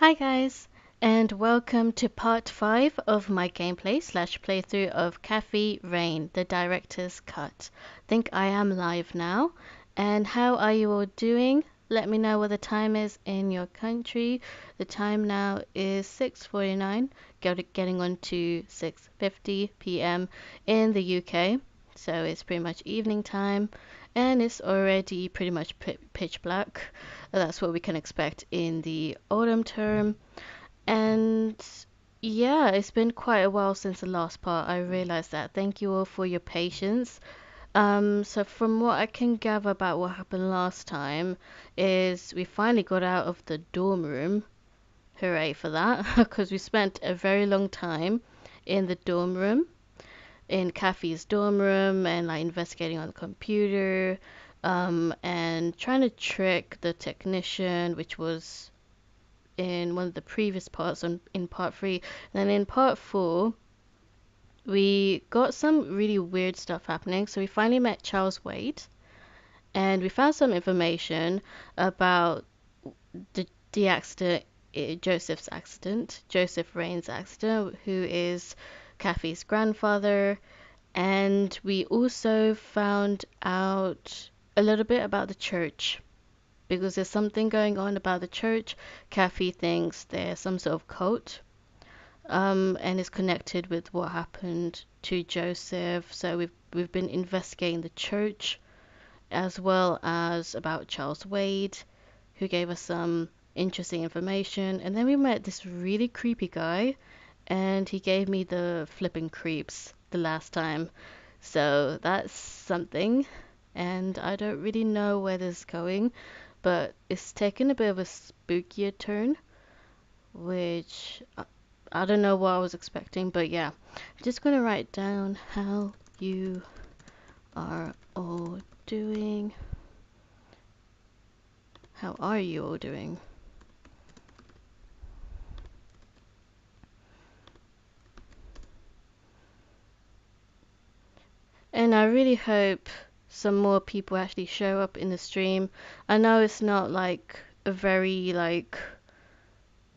Hi guys, and welcome to part 5 of my gameplay slash playthrough of Cafe Rain, the director's cut. Think I am live now. And how are you all doing? Let me know what the time is in your country. The time now is 6:49, getting on to 6:50 p.m. in the UK. So it's pretty much evening time, and it's already pretty much pitch black. That's what we can expect in the autumn term. And yeah, it's been quite a while since the last part. I realized that. Thank you all for your patience. So from what I can gather about what happened last time is we finally got out of the dorm room. Hooray for that, because we spent a very long time in the dorm room, in Kathy's dorm room, and like investigating on the computer, and trying to trick the technician, which was in one of the previous parts in part 3. And then in part 4, we got some really weird stuff happening. So we finally met Charles Wade, and we found some information about the accident, Joseph's accident, Joseph Rain's accident, who is Kathy's grandfather. And we also found out a little bit about the church, because there's something going on about the church. Kathy thinks there's some sort of cult, and is connected with what happened to Joseph. So we've been investigating the church as well as about Charles Wade, who gave us some interesting information. And then we met this really creepy guy, and he gave me the flipping creeps the last time. So that's something, and I don't really know where this is going, but it's taken a bit of a spookier turn, which I don't know what I was expecting, but yeah. I'm just gonna write down how you are all doing. How are you all doing? And I really hope some more people actually show up in the stream. I know it's not like a very like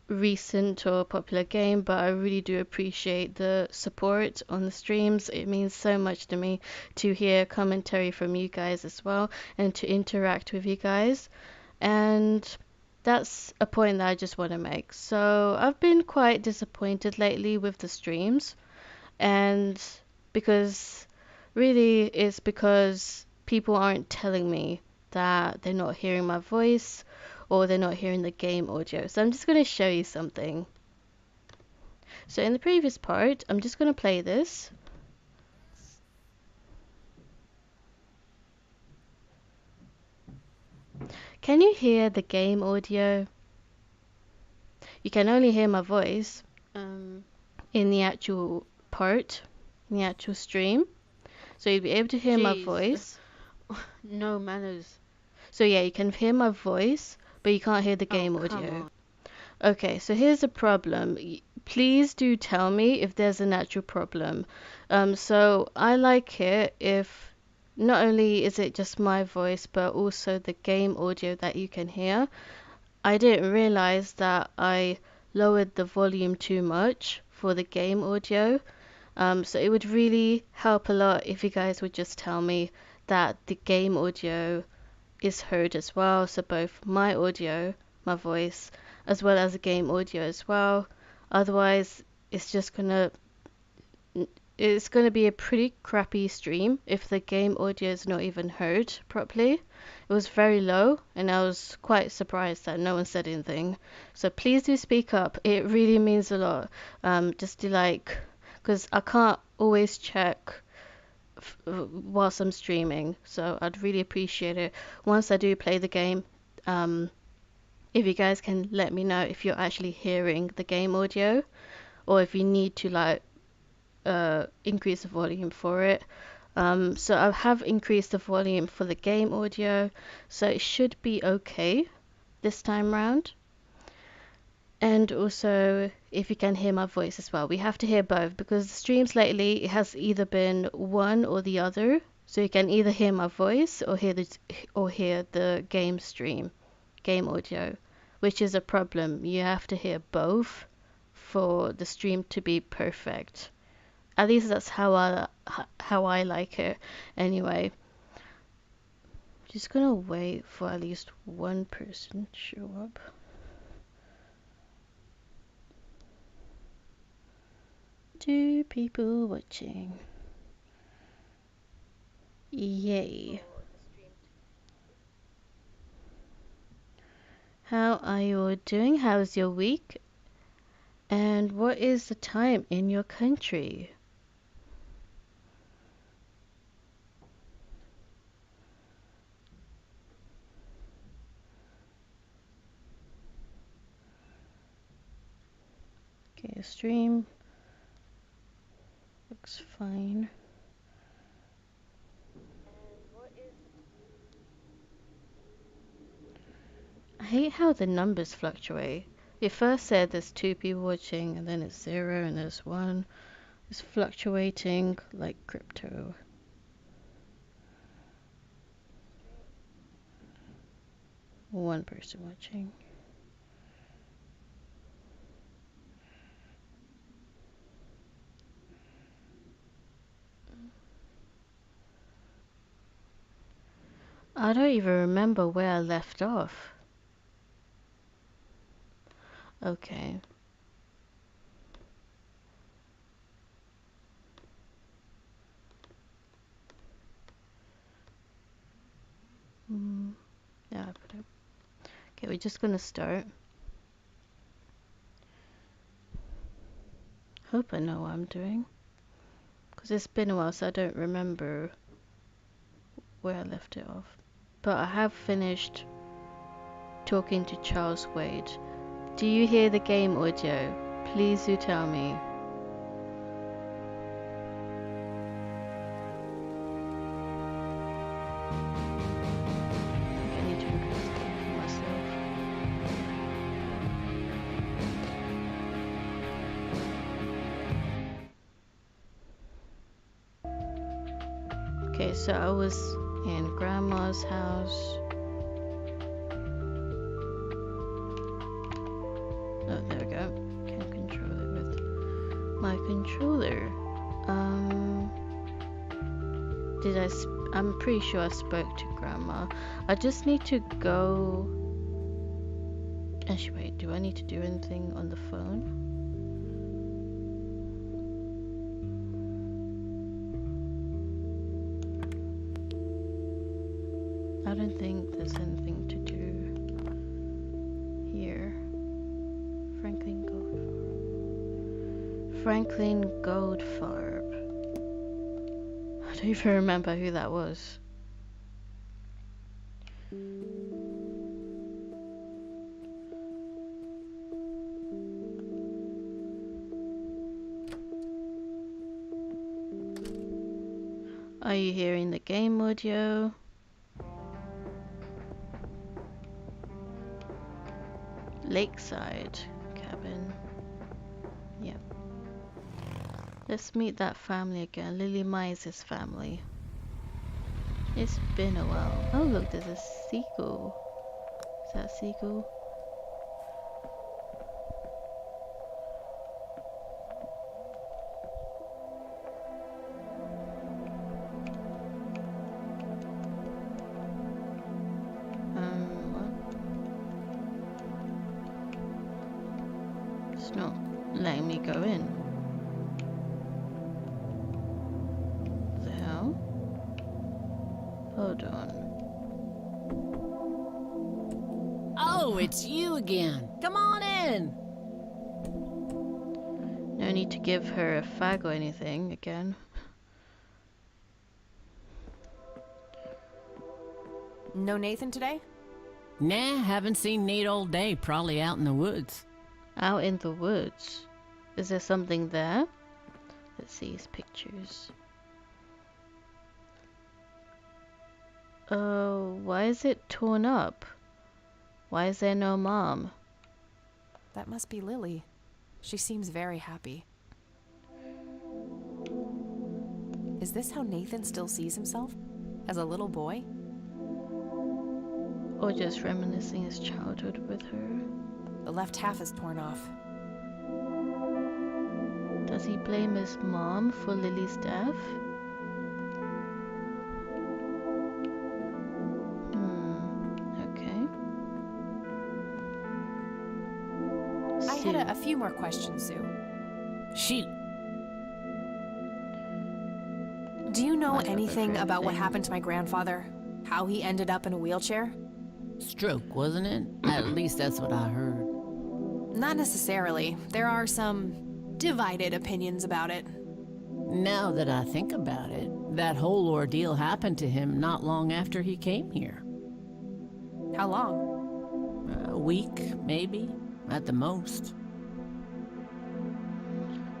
recent or popular game, but I really do appreciate the support on the streams. It means so much to me to hear commentary from you guys as well and to interact with you guys. And that's a point that I just want to make. So I've been quite disappointed lately with the streams, and because really it's because people aren't telling me that they're not hearing my voice or they're not hearing the game audio. So I'm just going to show you something. So in the previous part, I'm just going to play this. Can you hear the game audio? You can only hear my voice in the actual part, in the actual stream. So you'll be able to hear my Jeez. voice. No manners. So yeah, you can hear my voice, but you can't hear the Oh, game come audio. on. Okay, so here's the problem. Please do tell me if there's an actual problem. So I like it if not only is it just my voice, but also the game audio that you can hear. I didn't realize that I lowered the volume too much for the game audio. So it would really help a lot if you guys would just tell me that the game audio is heard as well. So both my audio, my voice, as well as the game audio as well. Otherwise, it's just gonna it's gonna be a pretty crappy stream if the game audio is not even heard properly. It was very low, and I was quite surprised that no one said anything. So please do speak up. It really means a lot. Just to like, because I can't always check whilst I'm streaming. So I'd really appreciate it once I do play the game. Um, if you guys can let me know if you're actually hearing the game audio or if you need to like increase the volume for it. So I have increased the volume for the game audio, so it should be okay this time round. And also, if you can hear my voice as well, we have to hear both because the streams lately it has either been one or the other. So you can either hear my voice or hear the game stream, game audio. which is a problem. You have to hear both for the stream to be perfect. At least that's how I like it. Anyway, just gonna wait for at least one person to show up. Two people watching. Yay. How are you all doing? How's your week? And what is the time in your country? Okay, stream looks fine. I hate how the numbers fluctuate. It first said there's two people watching, and then it's 0, and there's 1. It's fluctuating like crypto. One person watching. I don't even remember where I left off. Okay. Yeah, I put it. Okay, we're just gonna start. Hope I know what I'm doing. Because it's been a while, so I don't remember where I left it off. But I have finished talking to Charles Wade. Do you hear the game audio? Please do tell me. I need to increase the game for myself. Okay, so I was in Grandma's house. Oh, there we go. Can't control it with my controller. I'm pretty sure I spoke to Grandma. I just need to go. Actually, wait, do I need to do anything on the phone? I don't think there's anything to do here. Franklin Goldfarb. I don't even remember who that was. Are you hearing the game audio? Lakeside cabin. Yep. Let's meet that family again. Lily Mize' family. It's been a while. Oh look, there's a seagull. Is that a seagull? What? It's not letting me go in. What the hell? Hold on. Oh, it's you again. Come on in. No need to give her a fag or anything again. No Nathan today? Nah, haven't seen Nate all day. Probably out in the woods. Out in the woods. Is there something there? Let's see his pictures. Oh, why is it torn up? Why is there no mom? That must be Lily. She seems very happy. Is this how Nathan still sees himself? As a little boy? Or just reminiscing his childhood with her. The left half is torn off. Does he blame his mom for Lily's death? Okay. I had a few more questions, Sue. Shoot. Do you know Might as well go anything for about what everything. happened to my grandfather? How he ended up in a wheelchair? Stroke, wasn't it? At least that's what I heard. Not necessarily. There are some divided opinions about it. Now that I think about it, that whole ordeal happened to him not long after he came here. How long? A week, maybe, at the most.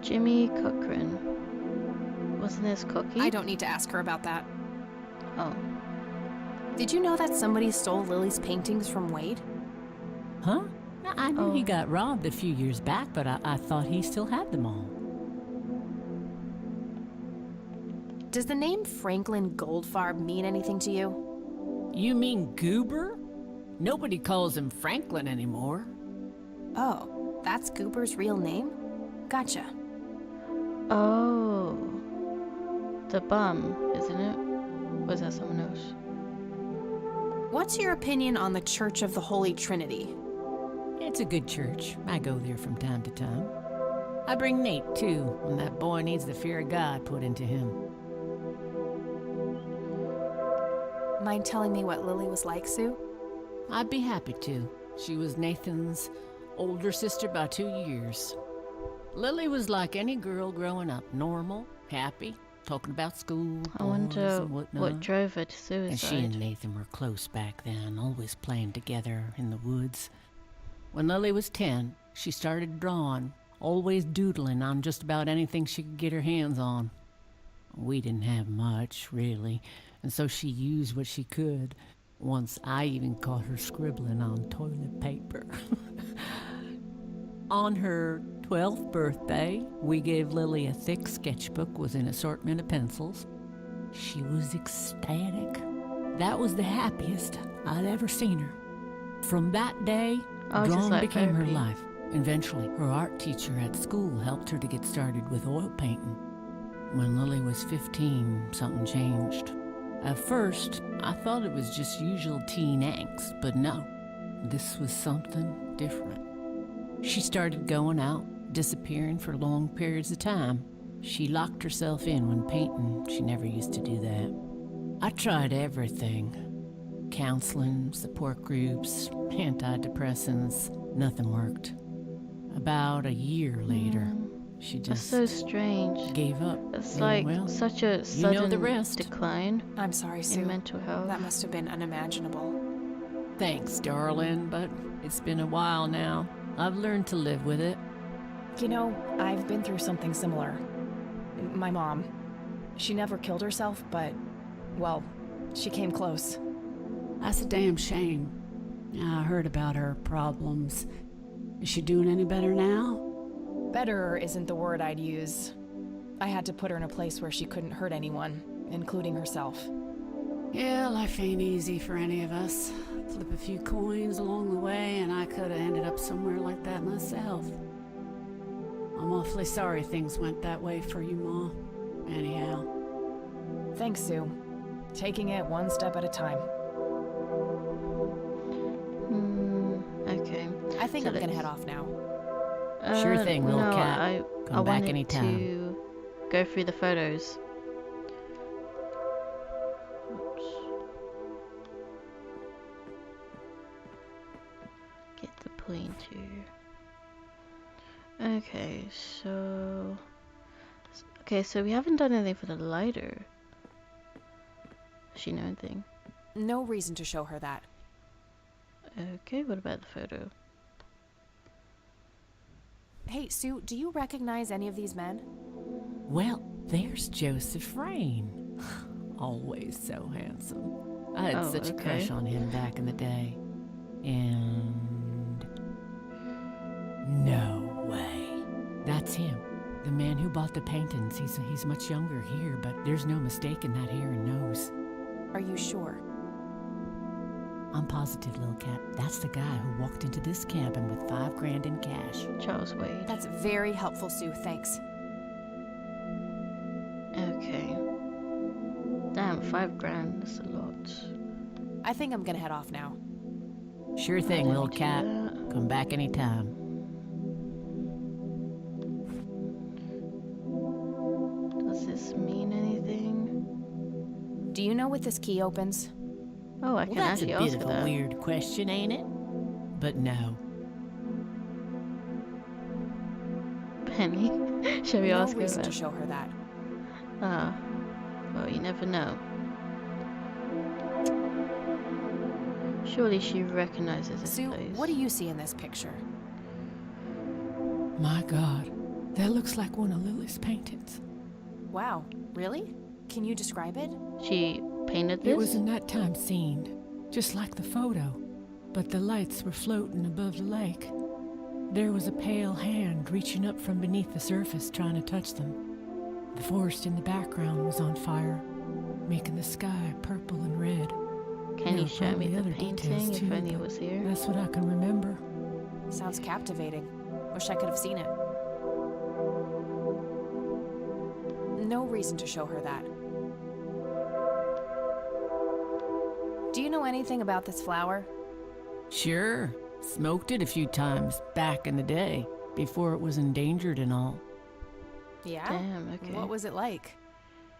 Jimmy Cochran. Wasn't this Cocky? I don't need to ask her about that. Oh. Did you know that somebody stole Lily's paintings from Wade? Huh? I knew he Oh. got robbed a few years back, but I thought he still had them all. Does the name Franklin Goldfarb mean anything to you? You mean Goober? Nobody calls him Franklin anymore. Oh, that's Goober's real name? Gotcha. Oh. The bum, isn't it? Was that someone else? What's your opinion on the Church of the Holy Trinity? It's a good church. I go there from time to time. I bring Nate, too, when that boy needs the fear of God put into him. Mind telling me what Lily was like, Sue? I'd be happy to. She was Nathan's older sister by 2 years. Lily was like any girl growing up, normal, happy, talking about school, I boys wonder and whatnot. what drove her to And she and suicide. Nathan were close back then, always playing together in the woods. When Lily was 10, she started drawing, always doodling on just about anything she could get her hands on. We didn't have much, really, and so she used what she could. Once I even caught her scribbling on toilet paper. On her 12th birthday, we gave Lily a thick sketchbook with an assortment of pencils. She was ecstatic. That was the happiest I'd ever seen her. From that day, Oh, just drawing like became her therapy. life. Eventually, her art teacher at school helped her to get started with oil painting. When Lily was 15, something changed. At first, I thought it was just usual teen angst, but no, this was something different. She started going out, disappearing for long periods of time. She locked herself in when painting. She never used to do that. I tried everything. Counseling, support groups, antidepressants. Nothing worked. About a year later, she That's just so strange. gave up. It's Yeah, like well, such a you know sudden the rest. decline I'm sorry, Sue. in mental health. That must have been unimaginable. Thanks, darling, but it's been a while now. I've learned to live with it. You know, I've been through something similar. My mom. She never killed herself, but, well, she came close. That's a damn shame. I heard about her problems. Is she doing any better now? Better isn't the word I'd use. I had to put her in a place where she couldn't hurt anyone, including herself. Yeah, life ain't easy for any of us. Flip a few coins along the way, and I could have ended up somewhere like that myself. I'm awfully sorry things went that way for you, Ma. Anyhow. Thanks, Sue. Taking it one step at a time. Okay. I think So I'm gonna let's- head off now. Sure thing, little no, cat. I Come back wanted anytime. to go through the photos. Oops. Get the pointer. Okay, so we haven't done anything for the lighter. Does she know anything? No reason to show her that. Okay, what about the photo? Hey, Sue, do you recognize any of these men? Well, there's Joseph Rain. Always so handsome. I had Oh, such a okay. crush on him back in the day. And... no way. That's him. The man who bought the paintings. He's much younger here, but there's no mistaking that hair and nose. Are you sure? I'm positive, little cat. That's the guy who walked into this cabin with $5 grand in cash. Charles Wade. That's very helpful, Sue. Thanks. Okay. Damn, $5 grand. That's a lot. I think I'm gonna head off now. Sure thing, little do cat. that. Come back anytime. Does this mean anything? Do you know what this key opens? Oh, I Well, can that's a actually bit ask of her a that. weird question, ain't it? But no. Penny. Shall we No ask her reason to that? show her that. Ah. Well, you never know. Surely she recognizes this Sue, place. what do you see in this picture? My God, that looks like one of Lily's paintings. Wow, really? Can you describe it? She painted this? It was a nighttime scene, just like the photo, but the lights were floating above the lake. There was a pale hand reaching up from beneath the surface trying to touch them. The forest in the background was on fire, making the sky purple and red. Can There you were show me probably the other details painting if too, only it but was here? That's what I can remember. Sounds captivating. Wish I could have seen it. No reason to show her that. Do you know anything about this flower? Sure. Smoked it a few times back in the day, before it was endangered and all. Yeah? Damn, okay. What was it like?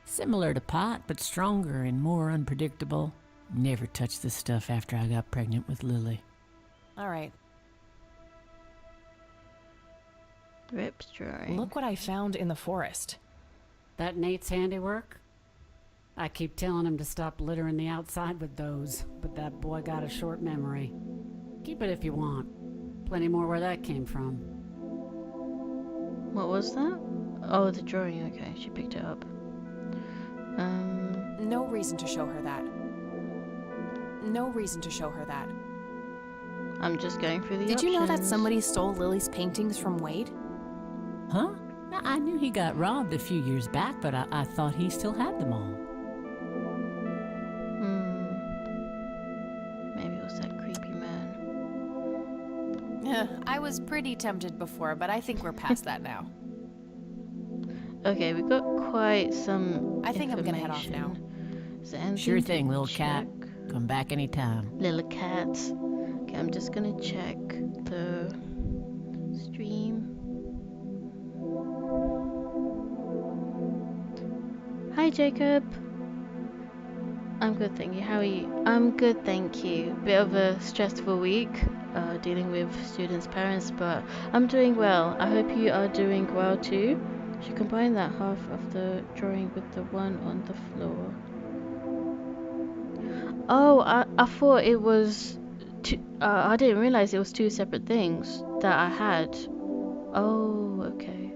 Similar to pot, but stronger and more unpredictable. Never touched this stuff after I got pregnant with Lily. All right. Rip's drawing. Look what I found in the forest. That Nate's handiwork? I keep telling him to stop littering the outside with those, but that boy got a short memory. Keep it if you want. Plenty more where that came from. What was that? Oh, the drawing. Okay, she picked it up. No reason to show her that. No reason to show her that. I'm just going through the Did you know that options. somebody stole Lily's paintings from Wade? Huh? I knew he got robbed a few years back, but I thought he still had them all. Maybe it was that creepy man. I was pretty tempted before, but I think we're past that now. Okay, we got quite some. I think I'm gonna head off now. information. Is there anything Sure to thing, little cat. check? Come back anytime. Little cat. Okay, I'm just gonna check the stream. Hi, Jacob. I'm good, thank you. How are you? I'm good, thank you. Bit of a stressful week, dealing with students' parents, but I'm doing well. I hope you are doing well too. Should combine that half of the drawing with the one on the floor. Oh, I thought it was two, I didn't realize it was two separate things that I had. Oh, okay.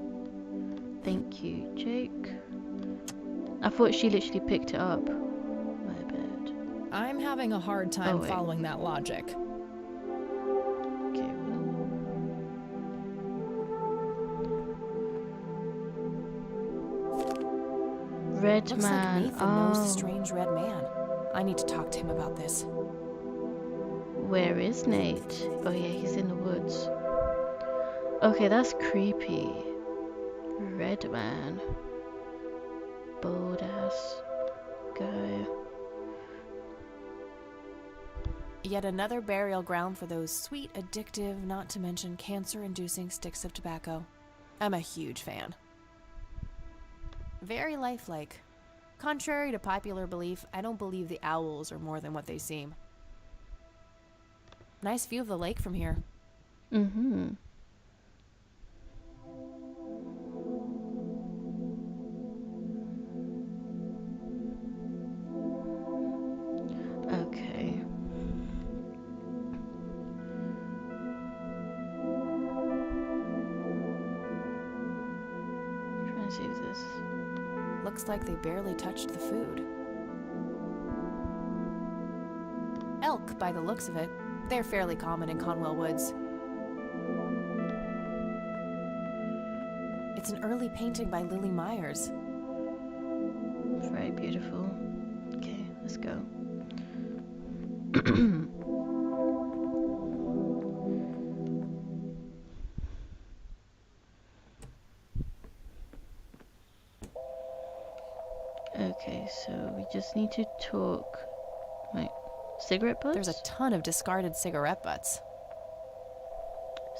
Thank you, Jake. I thought she literally picked it up. My bad. I'm having a hard time wait. following that logic. Okay, well. Red Looks man. like Nathan knows the Oh, strange red man. I need to talk to him about this. where is Nate? Oh yeah, he's in the woods. Okay, that's creepy. Red man. Bold ass guy. Yet another burial ground for those sweet, addictive, not to mention cancer-inducing sticks of tobacco. I'm a huge fan. Very lifelike. Contrary to popular belief, I don't believe the owls are more than what they seem. Nice view of the lake from here. Mm-hmm. Okay. Trying to see if this. Looks like they barely touched the food. Elk, by the looks of it. They're fairly common in Conwell Woods. It's an early painting by Lily Myers. Very beautiful. Okay, let's go. Okay, so we just need to talk. Wait, cigarette butts? There's a ton of discarded cigarette butts.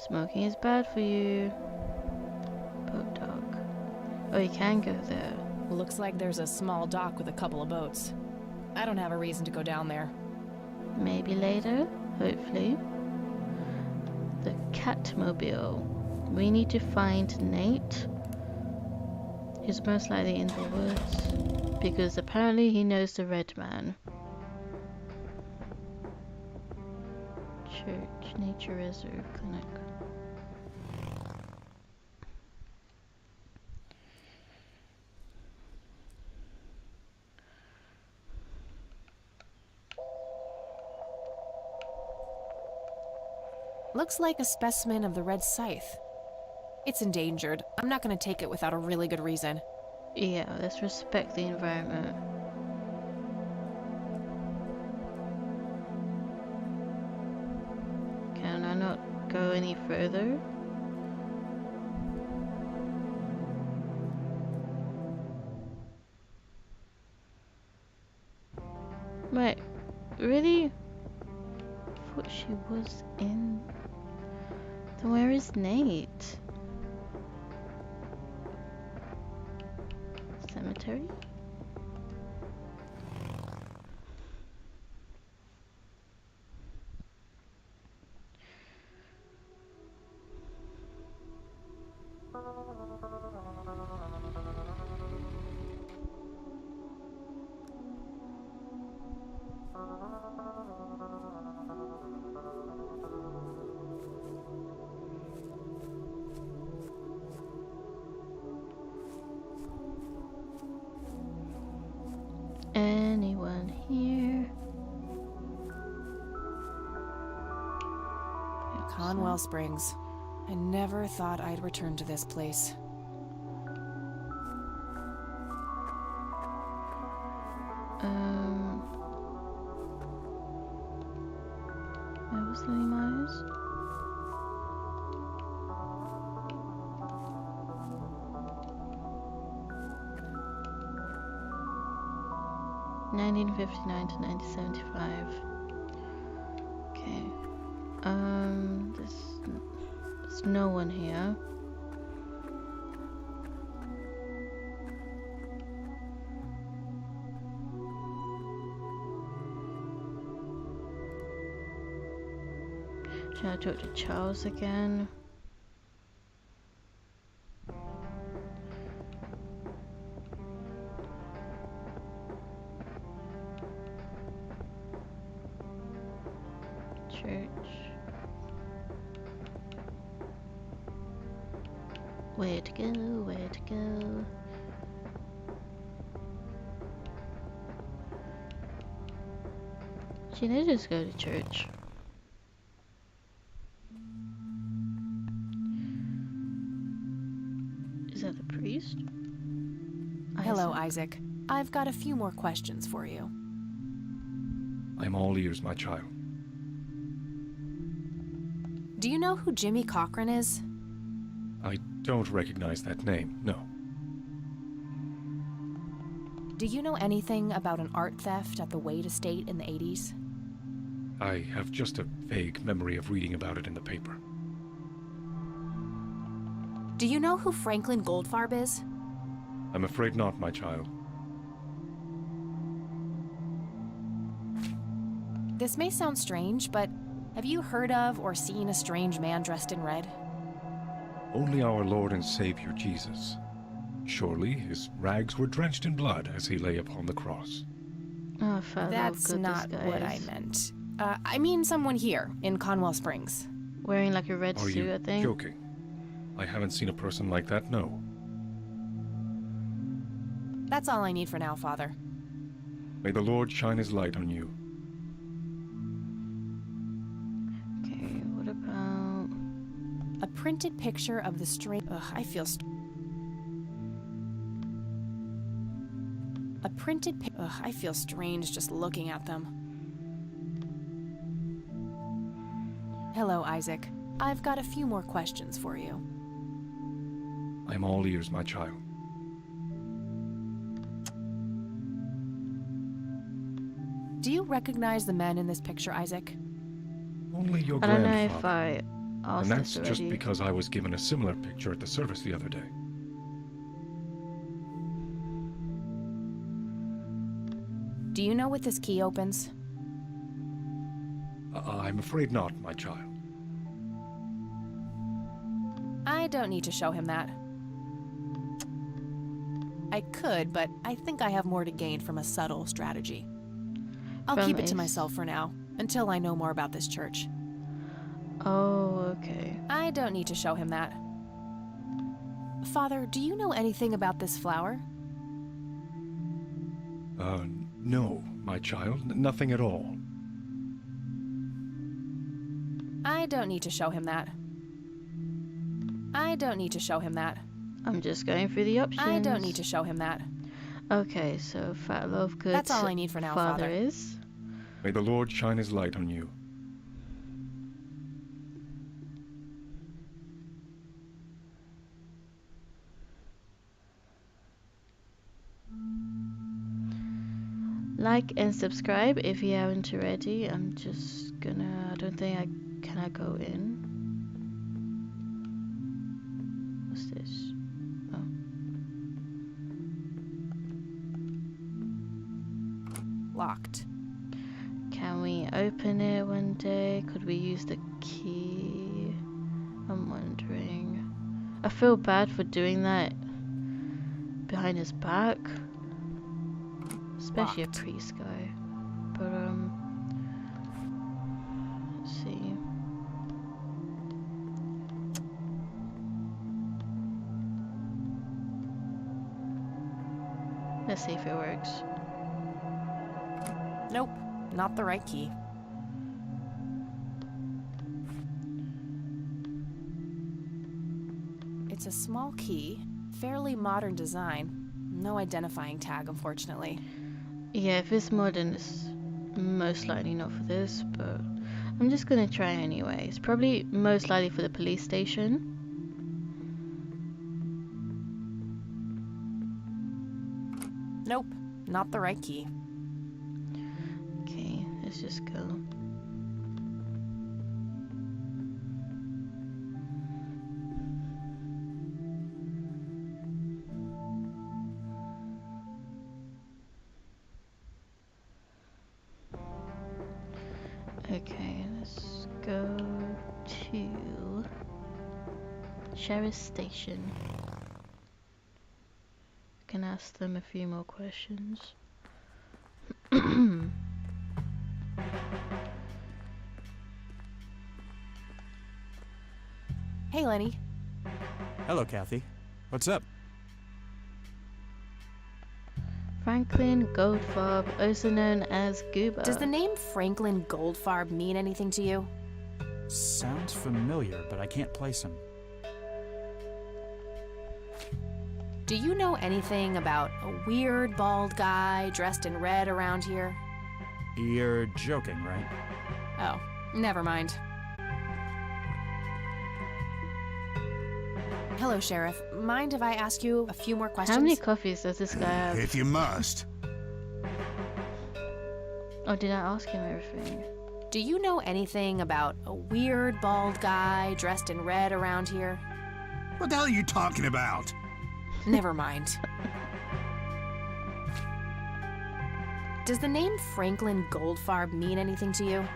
Smoking is bad for you. Boat dock. Oh, you can go there. Looks like there's a small dock with a couple of boats. I don't have a reason to go down there. Maybe later, hopefully. The Catmobile. We need to find Nate. He's most likely in the woods, because apparently he knows the Red Man. Church, Nature Reserve Clinic. Looks like a specimen of the red scythe. It's endangered. I'm not going to take it without a really good reason. Yeah, let's respect the environment. Can I not go any further? Wait, really? I thought she was in... Then where is Nate? Cemetery? Anyone here? Conwell Springs. I never thought I'd return to this place. Where was Lily Myers? (1959 to 1975). Okay. There's no one here. Should I talk to Charles again? Church. Where to go? Where to go? Should I just go to church? Is that the priest? Hello, Isaac. I've got a few more questions for you. I'm all ears, my child. Do you know who Jimmy Cochran is? I don't recognize that name, no. Do you know anything about an art theft at the Wade Estate in the 80s? I have just a vague memory of reading about it in the paper. Do you know who Franklin Goldfarb is? I'm afraid not, my child. This may sound strange, but have you heard of or seen a strange man dressed in red? Only our Lord and Savior Jesus. Surely his rags were drenched in blood as he lay upon the cross. Oh, Father, That's not what I meant. I mean someone here, in Conwell Springs. Wearing like a red Are suit, you I think. joking? I haven't seen a person like that, no. That's all I need for now, Father. May the Lord shine his light on you. Okay, what about... A printed picture of the strange... I feel... A printed I feel strange just looking at them. Hello, Isaac. I've got a few more questions for you. I'm all ears, my child. Do you recognize the men in this picture, Isaac? Only your I don't know grandfather. if I asked And that's this just already. because I was given a similar picture at the service the other day. Do you know what this key opens? I'm afraid not, my child. I don't need to show him that. I could, but I think I have more to gain from a subtle strategy. I'll From keep it to Ace. myself for now, until I know more about this church. Oh, okay. I don't need to show him that. Father, do you know anything about this flower? No, my child, nothing at all. I don't need to show him that. I don't need to show him that. I'm just going through the options. I don't need to show him that. Okay, so Fat Love Good. That's all I need for now, Father. is. May the Lord shine his light on you. Like and subscribe if you haven't already. I'm just gonna. I don't think I can. I go in. What's this? Oh. Locked. Can we open it one day? Could we use the key? I'm wondering. I feel bad for doing that behind his back. Especially Locked. a priest guy. But, let's see. Let's see if it works. Nope, not the right key. It's a small key, fairly modern design. No identifying tag, unfortunately. Yeah, if it's modern, it's most likely not for this, but I'm just gonna try anyway. It's probably most likely for the police station. Nope, not the right key. Okay, let's just go. Okay, let's go to Sheriff's Station. Can ask them a few more questions. Hey, Lenny. Hello, Kathy. What's up? Franklin Goldfarb, also known as Goober. Does the name Franklin Goldfarb mean anything to you? Sounds familiar, but I can't place him. Do you know anything about a weird bald guy dressed in red around here? You're joking, right? Oh, never mind. Hello, Sheriff. Mind if I ask you a few more questions? How many coffees does this guy have? If you must. Oh, did I ask him everything? Do you know anything about a weird bald guy dressed in red around here? What the hell are you talking about? Never mind. Does the name Franklin Goldfarb mean anything to you?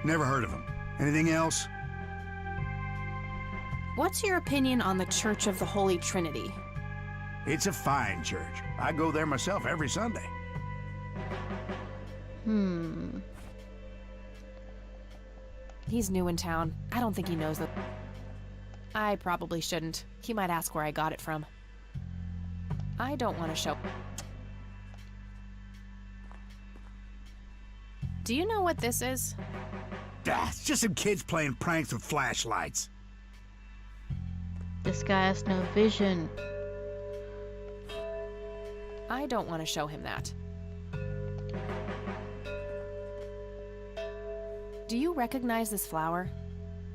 Never heard of him. Anything else? What's your opinion on the Church of the Holy Trinity? It's a fine church. I go there myself every Sunday. He's new in town. I don't think he knows that. I probably shouldn't. He might ask where I got it from. I don't want to show. Do you know what this is? Ah, it's just some kids playing pranks with flashlights. This guy has no vision. I don't want to show him that. Do you recognize this flower?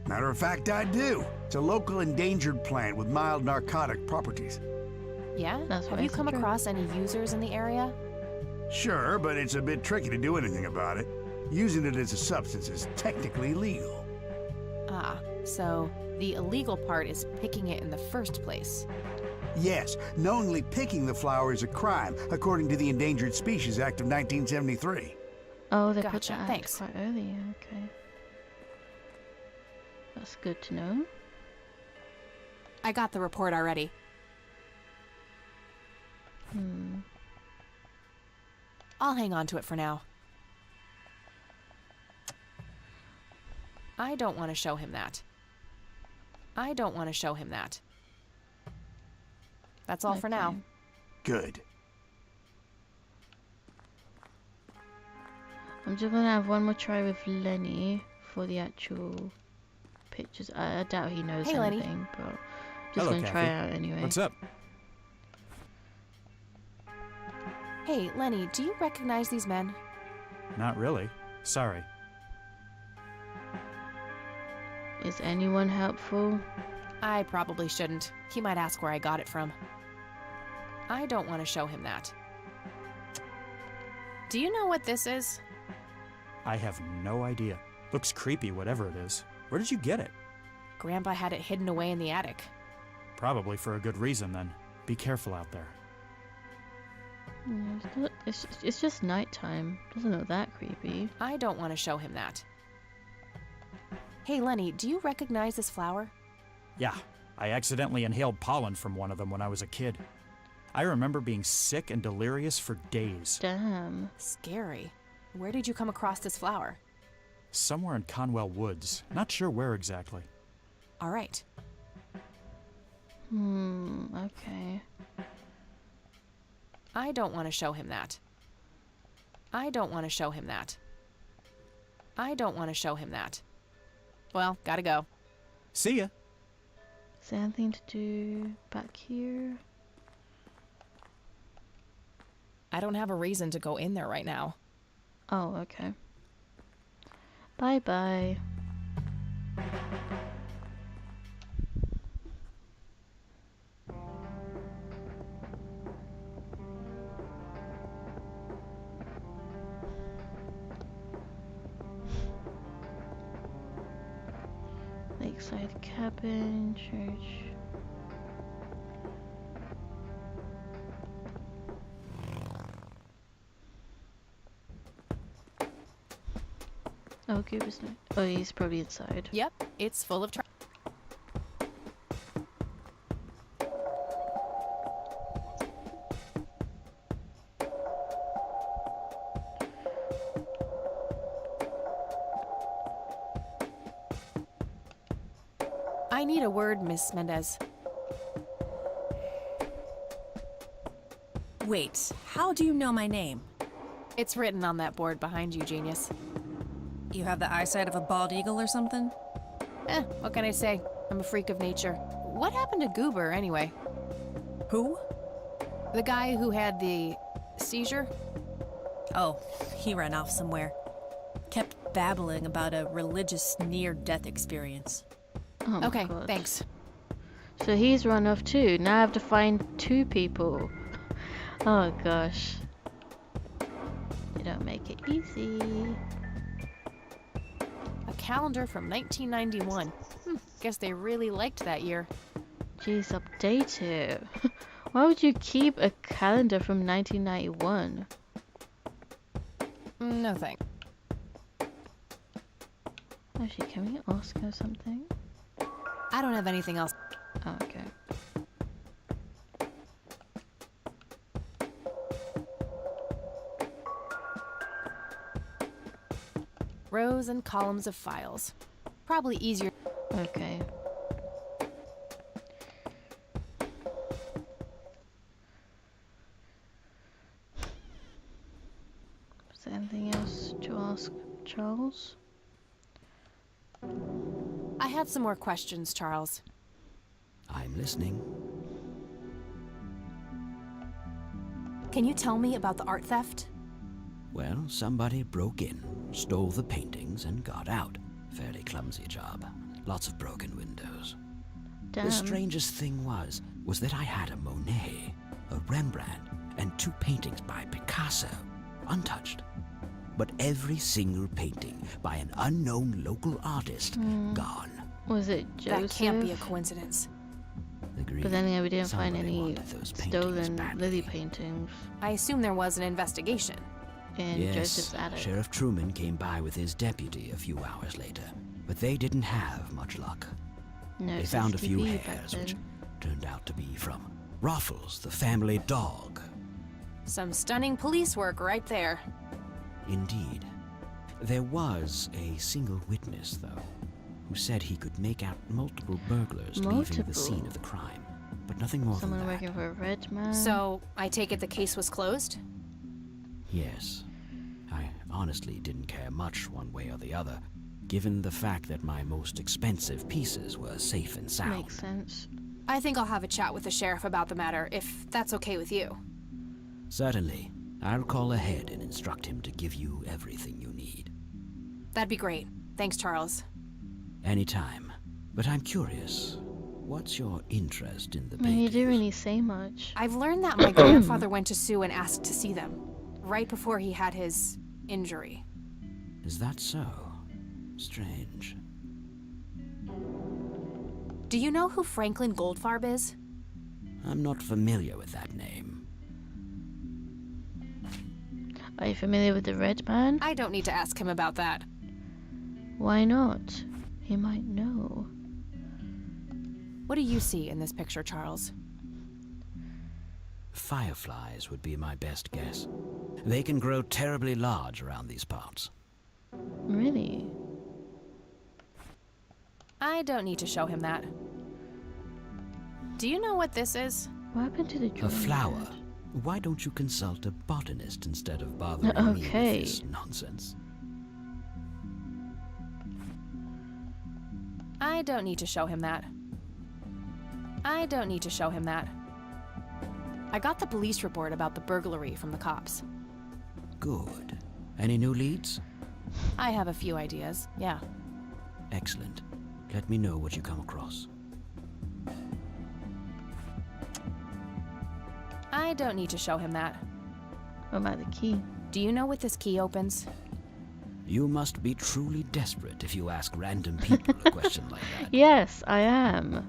Matter of fact, I do. It's a local endangered plant with mild narcotic properties. Yeah? That's Have why you it's come a drug. across any users in the area? Sure, but it's a bit tricky to do anything about it. Using it as a substance is technically legal. Ah, so the illegal part is picking it in the first place. Yes, knowingly picking the flower is a crime, according to the Endangered Species Act of 1973. Oh, they put Gotcha, that act thanks. quite early. Okay. That's good to know. I got the report already. I'll hang on to it for now. I don't want to show him that. I don't want to show him that. That's all for now. Okay. Good. I'm just gonna have one more try with Lenny for the actual pictures. I doubt he knows Hey, Lenny. anything, but just Hello, gonna try Kathy. it out anyway. What's up? Hey, Lenny, do you recognize these men? Not really. Sorry. Is anyone helpful? I probably shouldn't. He might ask where I got it from. I don't want to show him that. Do you know what this is? I have no idea. Looks creepy, whatever it is. Where did you get it? Grandpa had it hidden away in the attic. Probably for a good reason, then. Be careful out there. It's just nighttime. Doesn't look that creepy. I don't want to show him that. Hey, Lenny, do you recognize this flower? Yeah, I accidentally inhaled pollen from one of them when I was a kid. I remember being sick and delirious for days. Damn. Scary. Where did you come across this flower? Somewhere in Conwell Woods. Not sure where exactly. All right. Okay. I don't want to show him that. I don't want to show him that. I don't want to show him that. Well, gotta go. See ya! Is there anything to do back here? I don't have a reason to go in there right now. Oh, okay. Bye-bye. Lakeside cabin, church. Oh, Goober's not. Oh, he's probably inside. Yep, it's full of trash. I need a word, Miss Mendez. Wait, how do you know my name? It's written on that board behind you, genius. You have the eyesight of a bald eagle or something? What can I say? I'm a freak of nature. What happened to Goober, anyway? Who? The guy who had the seizure? Oh, he ran off somewhere. Kept babbling about a religious near-death experience. Oh my Okay, God. thanks. So he's run off too. Now I have to find 2 people. Oh gosh. They don't make it easy. A calendar from 1991. Guess they really liked that year. Jeez, update it. Why would you keep a calendar from 1991? No thanks. Actually, can we ask her something? I don't have anything else. Oh, okay. Rows and columns of files. Probably easier. Okay. Is there anything else to ask Charles? I had some more questions, Charles. I'm listening. Can you tell me about the art theft? Well, somebody broke in, stole the paintings, and got out. Fairly clumsy job. Lots of broken windows. Damn. The strangest thing was that I had a Monet, a Rembrandt, and 2 paintings by Picasso. untouched. But every single painting by an unknown local artist gone. Was it Joseph? That can't be a coincidence. Agreed. But then again, we didn't find Somebody any wanted those paintings stolen badly. Lily paintings I assume there was an investigation. in Yes, Joseph's attic. Sheriff Truman came by with his deputy a few hours later, but they didn't have much luck. No They found a few CCTV back hairs, then. which turned out to be from Ruffles, the family dog. Some stunning police work right there. Indeed. There was a single witness, though, who said he could make out multiple burglars leaving the scene Multiple? of the crime, but nothing more Someone than that. working for a red man. So, I take it the case was closed? Yes. I honestly didn't care much one way or the other, given the fact that my most expensive pieces were safe and sound. Makes sense. I think I'll have a chat with the sheriff about the matter, if that's okay with you. Certainly. I'll call ahead and instruct him to give you everything you need. That'd be great. Thanks, Charles. Anytime. But I'm curious, what's your interest in the I mean, you paintings? didn't really say much. I've learned that my grandfather went to Sue and asked to see them, right before he had his injury. Is that so? Strange. Do you know who Franklin Goldfarb is? I'm not familiar with that name. Are you familiar with the red man? I don't need to ask him about that. Why not? He might know. What do you see in this picture, Charles? Fireflies would be my best guess. They can grow terribly large around these parts. Really? I don't need to show him that. Do you know what this is? What happened to the A drawing? flower. Why don't you consult a botanist instead of bothering me Okay. with this nonsense? I don't need to show him that. I don't need to show him that. I got the police report about the burglary from the cops. Good. Any new leads? I have a few ideas, yeah. Excellent. Let me know what you come across. I don't need to show him that. What about the key? Do you know what this key opens? You must be truly desperate if you ask random people a question like that. Yes, I am.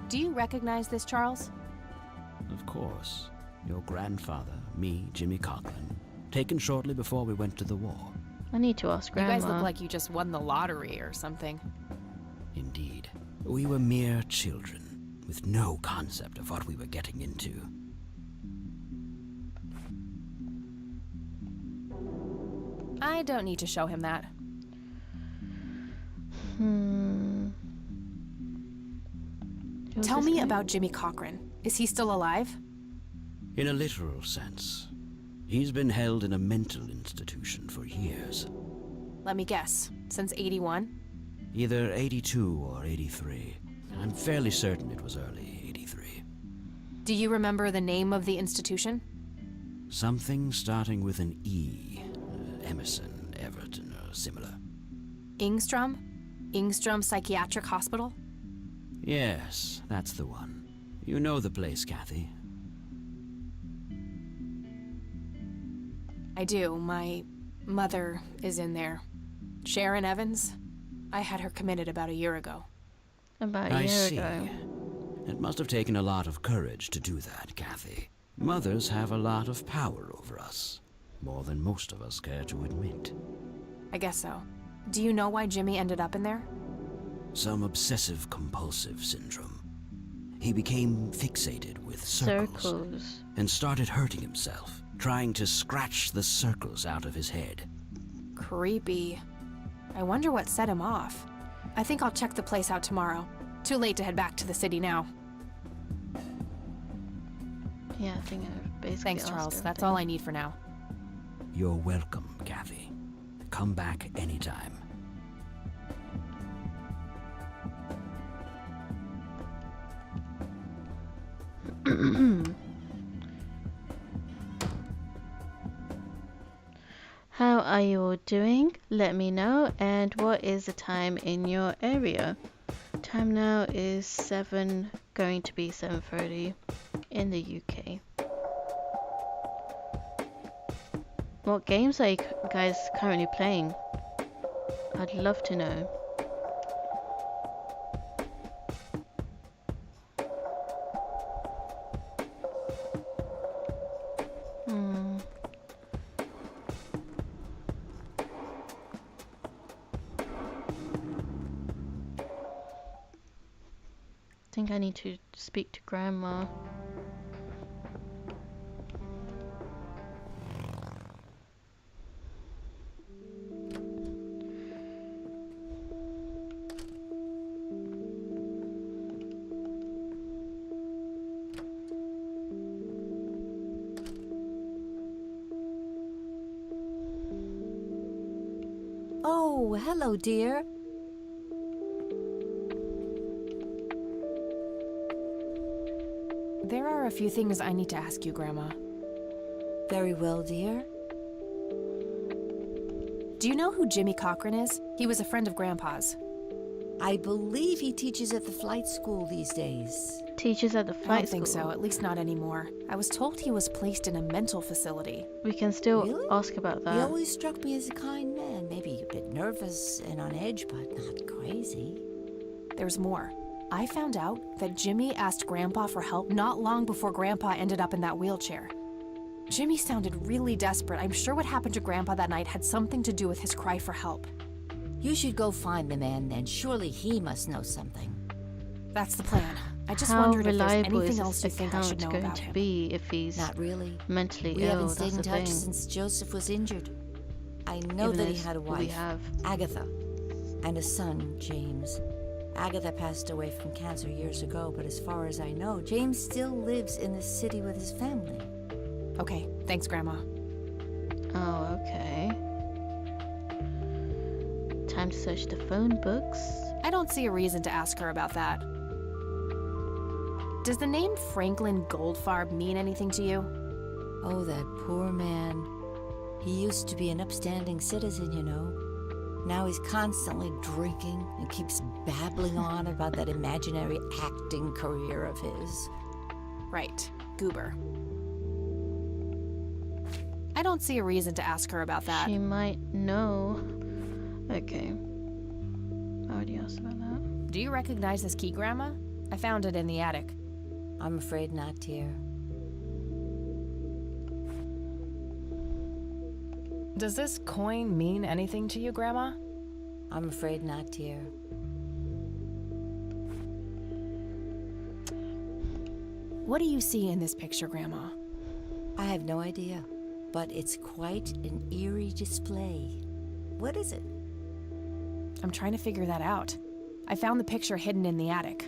Do you recognize this, Charles? Of course. Your grandfather, me, Jimmy Cochran, taken shortly before we went to the war. I need to ask Grandma. You guys look like you just won the lottery or something. Indeed. We were mere children, with no concept of what we were getting into. I don't need to show him that. Who's Tell this me guy? about Jimmy Cochran. Is he still alive? In a literal sense. He's been held in a mental institution for years. Let me guess. Since 81? Either 82 or 83. I'm fairly certain it was early 83. Do you remember the name of the institution? Something starting with an E. Emerson, Everton, or similar. Ingstrom? Ingstrom Psychiatric Hospital? Yes, that's the one. You know the place, Kathy. I do. My mother is in there. Sharon Evans? I had her committed about a year ago. About a I year see. ago. It must have taken a lot of courage to do that, Kathy. Mothers have a lot of power over us. More than most of us care to admit. I guess so. Do you know why Jimmy ended up in there? Some obsessive-compulsive syndrome. He became fixated with circles and started hurting himself, trying to scratch the circles out of his head. Creepy. I wonder what set him off. I think I'll check the place out tomorrow. Too late to head back to the city now. Yeah, I think I basically Thanks, asked Charles. That's everything. all I need for now. You're welcome, Kathy. Come back anytime. How are you all doing? Let me know. And what is the time in your area? Time now is 7, going to be 7:30 in the UK. What games are you guys currently playing? I'd love to know. I think I need to speak to Grandma. Oh, hello, dear. There are a few things I need to ask you, Grandma. Very well, dear. Do you know who Jimmy Cochran is? He was a friend of Grandpa's. I believe he teaches at the flight school these days. Teaches at the I flight don't think school? so, at least not anymore. I was told he was placed in a mental facility. We can still Really? ask about He that. always struck me as a kind man, maybe a bit nervous and on edge, but not crazy. There's more. I found out that Jimmy asked Grandpa for help not long before Grandpa ended up in that wheelchair. Jimmy sounded really desperate. I'm sure what happened to Grandpa that night had something to do with his cry for help. You should go find the man then. Surely he must know something. That's the plan. I just How wondered if there's reliable anything is else this you think I should account know going about to him. be if he's Not really. mentally We ill? haven't That's stayed in the touch thing. since Joseph was injured. I know Even that he though had a we wife, have. Agatha, and a son, James. Agatha passed away from cancer years ago, but as far as I know, James still lives in the city with his family. Okay, thanks, Grandma. Oh, okay. Time to search the phone books. I don't see a reason to ask her about that. Does the name Franklin Goldfarb mean anything to you? Oh, that poor man. He used to be an upstanding citizen, you know. Now he's constantly drinking and keeps babbling on about that imaginary acting career of his. Right, Goober. I don't see a reason to ask her about that. She might know. Okay. I already asked about that. Do you recognize this key, Grandma? I found it in the attic. I'm afraid not, dear. Does this coin mean anything to you, Grandma? I'm afraid not, dear. What do you see in this picture, Grandma? I have no idea, but it's quite an eerie display. What is it? I'm trying to figure that out. I found the picture hidden in the attic.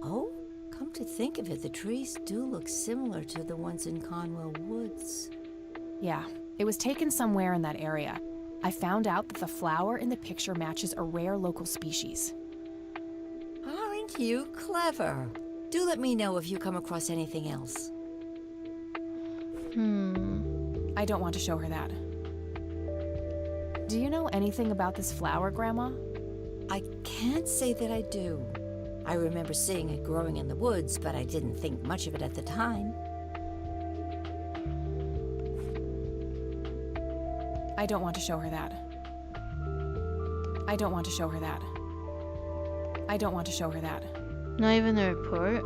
Oh, come to think of it, the trees do look similar to the ones in Conwell Woods. Yeah, it was taken somewhere in that area. I found out that the flower in the picture matches a rare local species. Aren't you clever? Do let me know if you come across anything else. I don't want to show her that. Do you know anything about this flower, Grandma? I can't say that I do. I remember seeing it growing in the woods, but I didn't think much of it at the time. I don't want to show her that. I don't want to show her that. I don't want to show her that. Not even the report?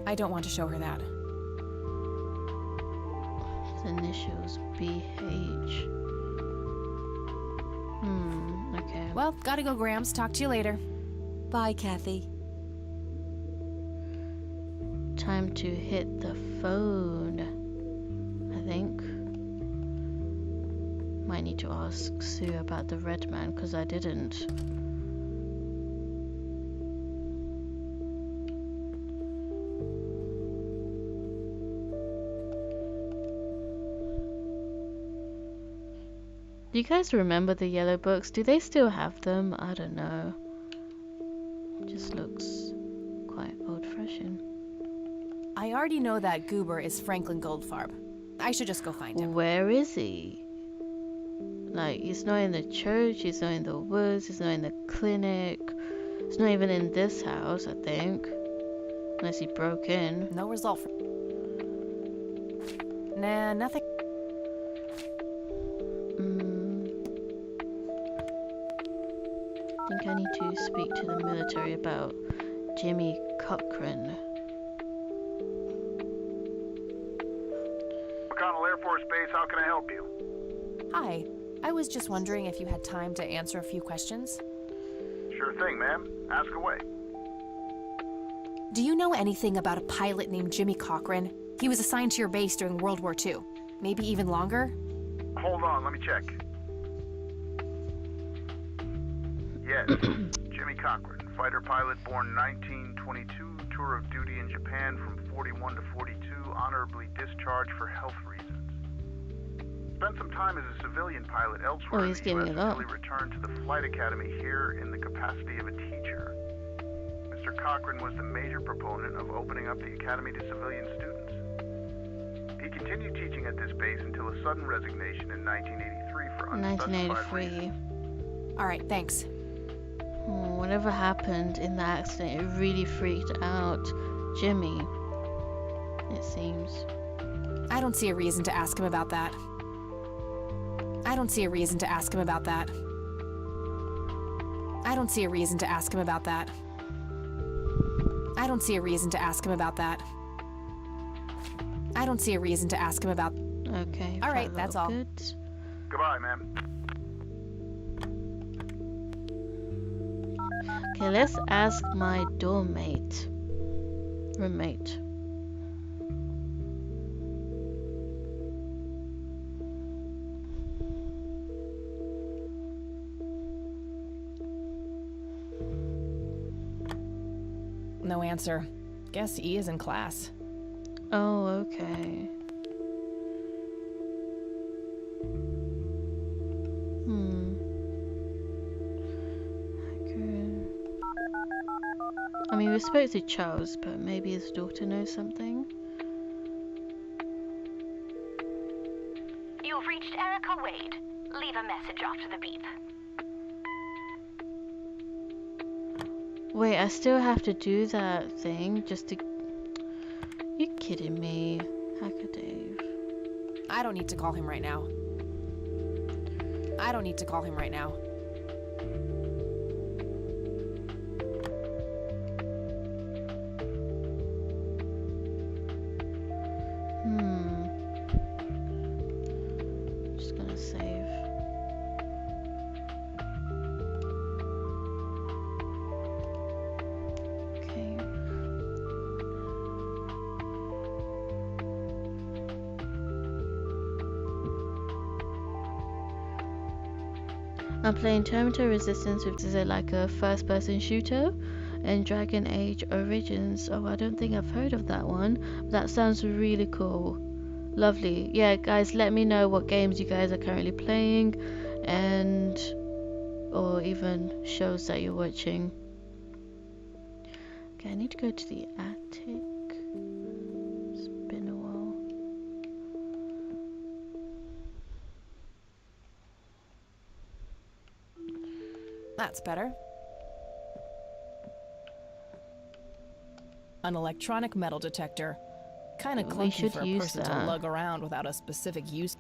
I don't want to show her that. The initials BH. Okay. Well, gotta go, Gramps. Talk to you later. Bye, Kathy. Time to hit the phone, I think. Might need to ask Sue about the red man, because I didn't. Do you guys remember the yellow books? Do they still have them? I don't know. It just looks quite old-fashioned. I already know that Goober is Franklin Goldfarb. I should just go find him. Where is he? Like, he's not in the church, he's not in the woods, he's not in the clinic. He's not even in this house, I think. Unless he broke in. No result. Nah, nothing. I think I need to speak to the military about Jimmy Cochran. McConnell Air Force Base, how can I help you? Hi. I was just wondering if you had time to answer a few questions. Sure thing, ma'am. Ask away. Do you know anything about a pilot named Jimmy Cochran? He was assigned to your base during World War II. Maybe even longer? Hold on, let me check. Yes, Jimmy Cochran, fighter pilot born 1922, tour of duty in Japan from 41 to 42, honorably discharged for health reasons. Spent some time as a civilian pilot elsewhere he's in the giving US it up. until he returned to the flight academy here in the capacity of a teacher. Mr. Cochran was the major proponent of opening up the academy to civilian students. He continued teaching at this base until a sudden resignation in 1983 for unspecified reasons. 1983. Alright, thanks. Whatever happened in the accident, it really freaked out Jimmy, it seems. I don't see a reason to ask him about that. I don't see a reason to ask him about that. I don't see a reason to ask him about that. I don't see a reason to ask him about that. I don't see a reason to ask him about. Okay. All right, that's all. Good. Goodbye, ma'am. Okay, let's ask my roommate. No answer. Guess E is in class. Oh, okay. I mean, we spoke to Charles, but maybe his daughter knows something. You've reached Erica Wade. Leave a message after the beep. Wait, I still have to do that thing just to... You kidding me, Hacker Dave? I don't need to call him right now. I don't need to call him right now. Just gonna save. Okay. I'm playing Terminator Resistance, which is like a first-person shooter, and Dragon Age Origins. Oh, I don't think I've heard of that one. That sounds really cool. Lovely. Yeah, guys, let me know what games you guys are currently playing, and or even shows that you're watching. Okay, I need to go to the attic. It's been a while. That's better. An electronic metal detector. Kinda We clunky should for a use person to that. lug around without a specific use.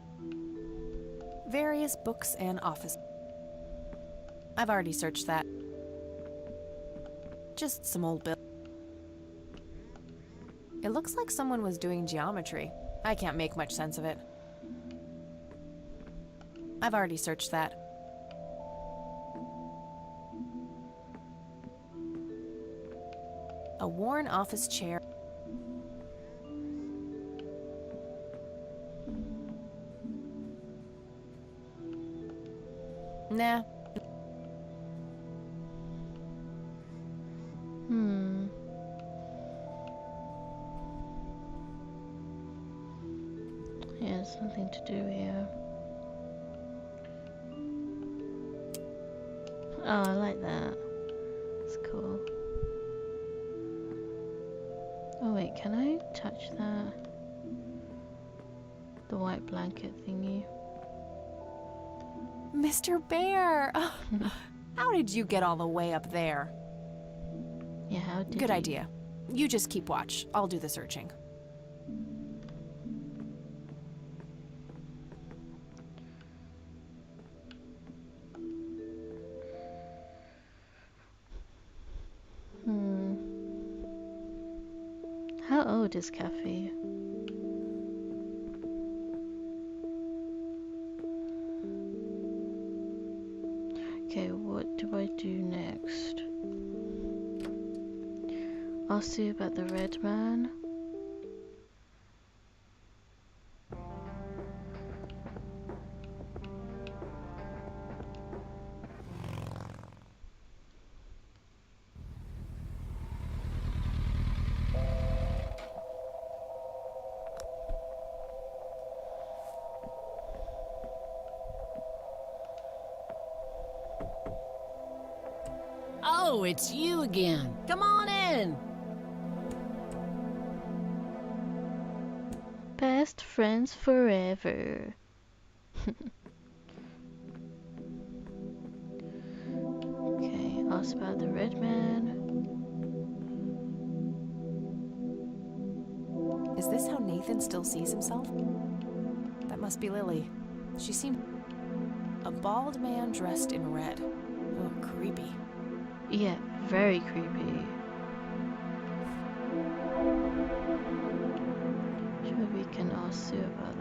Various books and office. I've already searched that. Just some old bill. It looks like someone was doing geometry. I can't make much sense of it. I've already searched that. A worn office chair. Nah. Yeah, something to do here. Oh, I like that. It's cool. Oh wait, can I touch that? The white blanket thingy. Mr. Bear! How did you get all the way up there? Yeah, how did Good you? idea. You just keep watch. I'll do the searching. How old is Kathy? Okay, what do I do next? Ask you about the red man. Oh, it's you again. Come on in. Best friends forever. Okay, ask about the red man. Is this how Nathan still sees himself? That must be Lily. She seemed... A bald man dressed in red. Oh, creepy. Yeah, very creepy. Sure, we can ask Sue about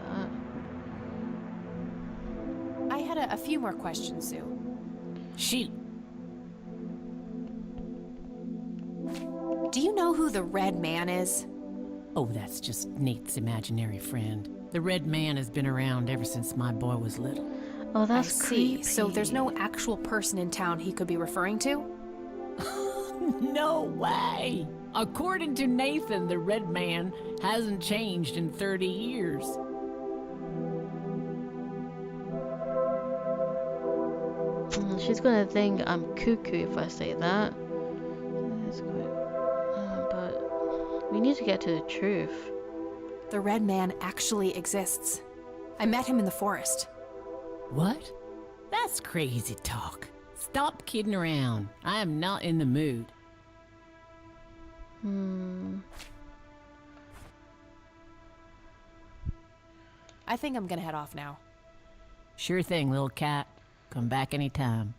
that. I had a few more questions, Sue. Shoot. Do you know who the Red Man is? Oh, that's just Nate's imaginary friend. The Red Man has been around ever since my boy was little. Oh, that's I creepy. see. So there's no actual person in town he could be referring to? No way! According to Nathan, the Red Man hasn't changed in 30 years. She's gonna think I'm cuckoo if I say that. That's quite... but we need to get to the truth. The Red Man actually exists. I met him in the forest. What? That's crazy talk. Stop kidding around. I am not in the mood. I think I'm gonna head off now. Sure thing, little cat. Come back anytime.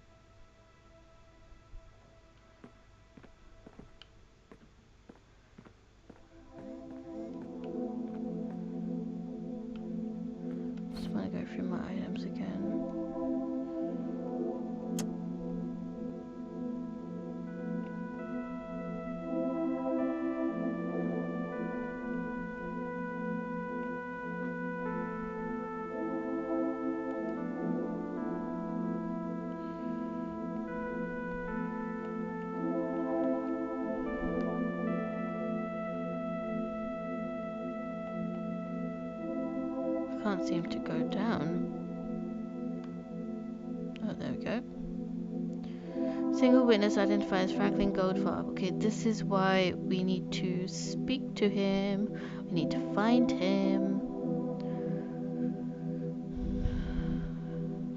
Just want to go through my items again. Can't seem to go down. Oh, there we go. Single witness identifies Franklin Goldfarb. Okay, this is why we need to speak to him. We need to find him.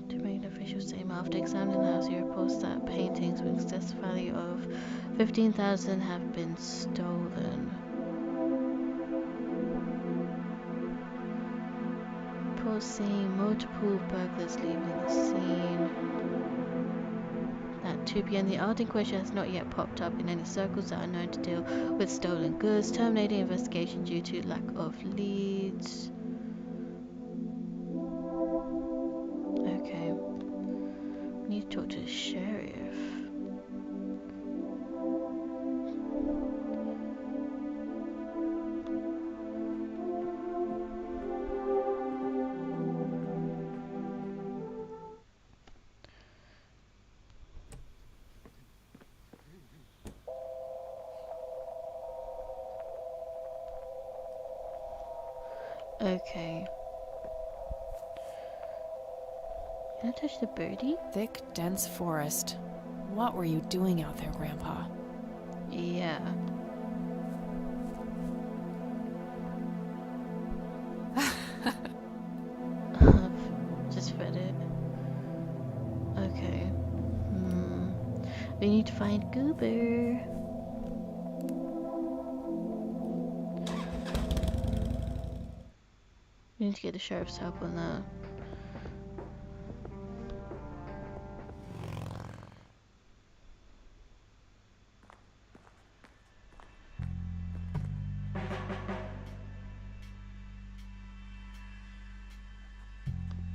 To make an official statement, after examining the house, he reports that paintings with excess value of $15,000 have been stolen. Seeing multiple burglars leaving the scene. At 2 p.m. the art in question has not yet popped up in any circles that are known to deal with stolen goods, terminating investigation due to lack of leads. Okay. We need to talk to the sheriff. Okay. Can I touch the birdie? Thick, dense forest. What were you doing out there, Grandpa? Yeah. Just read it. Okay. We need to find Goober. We need to get the sheriff's help on that.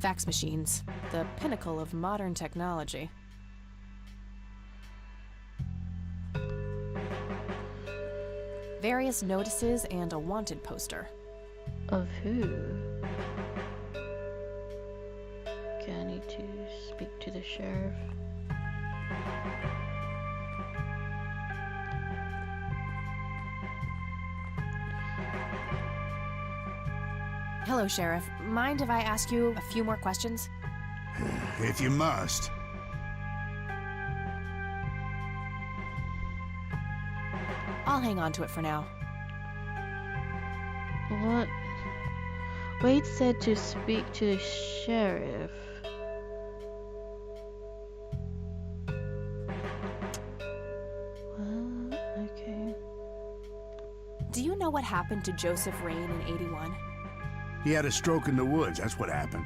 Fax machines, the pinnacle of modern technology. Various notices and a wanted poster. Of who? Okay, I need to speak to the sheriff. Hello, Sheriff. Mind if I ask you a few more questions? If you must. I'll hang on to it for now. What? Wade said to speak to the sheriff. Well, okay. Do you know what happened to Joseph Rain in '81? He had a stroke in the woods, that's what happened.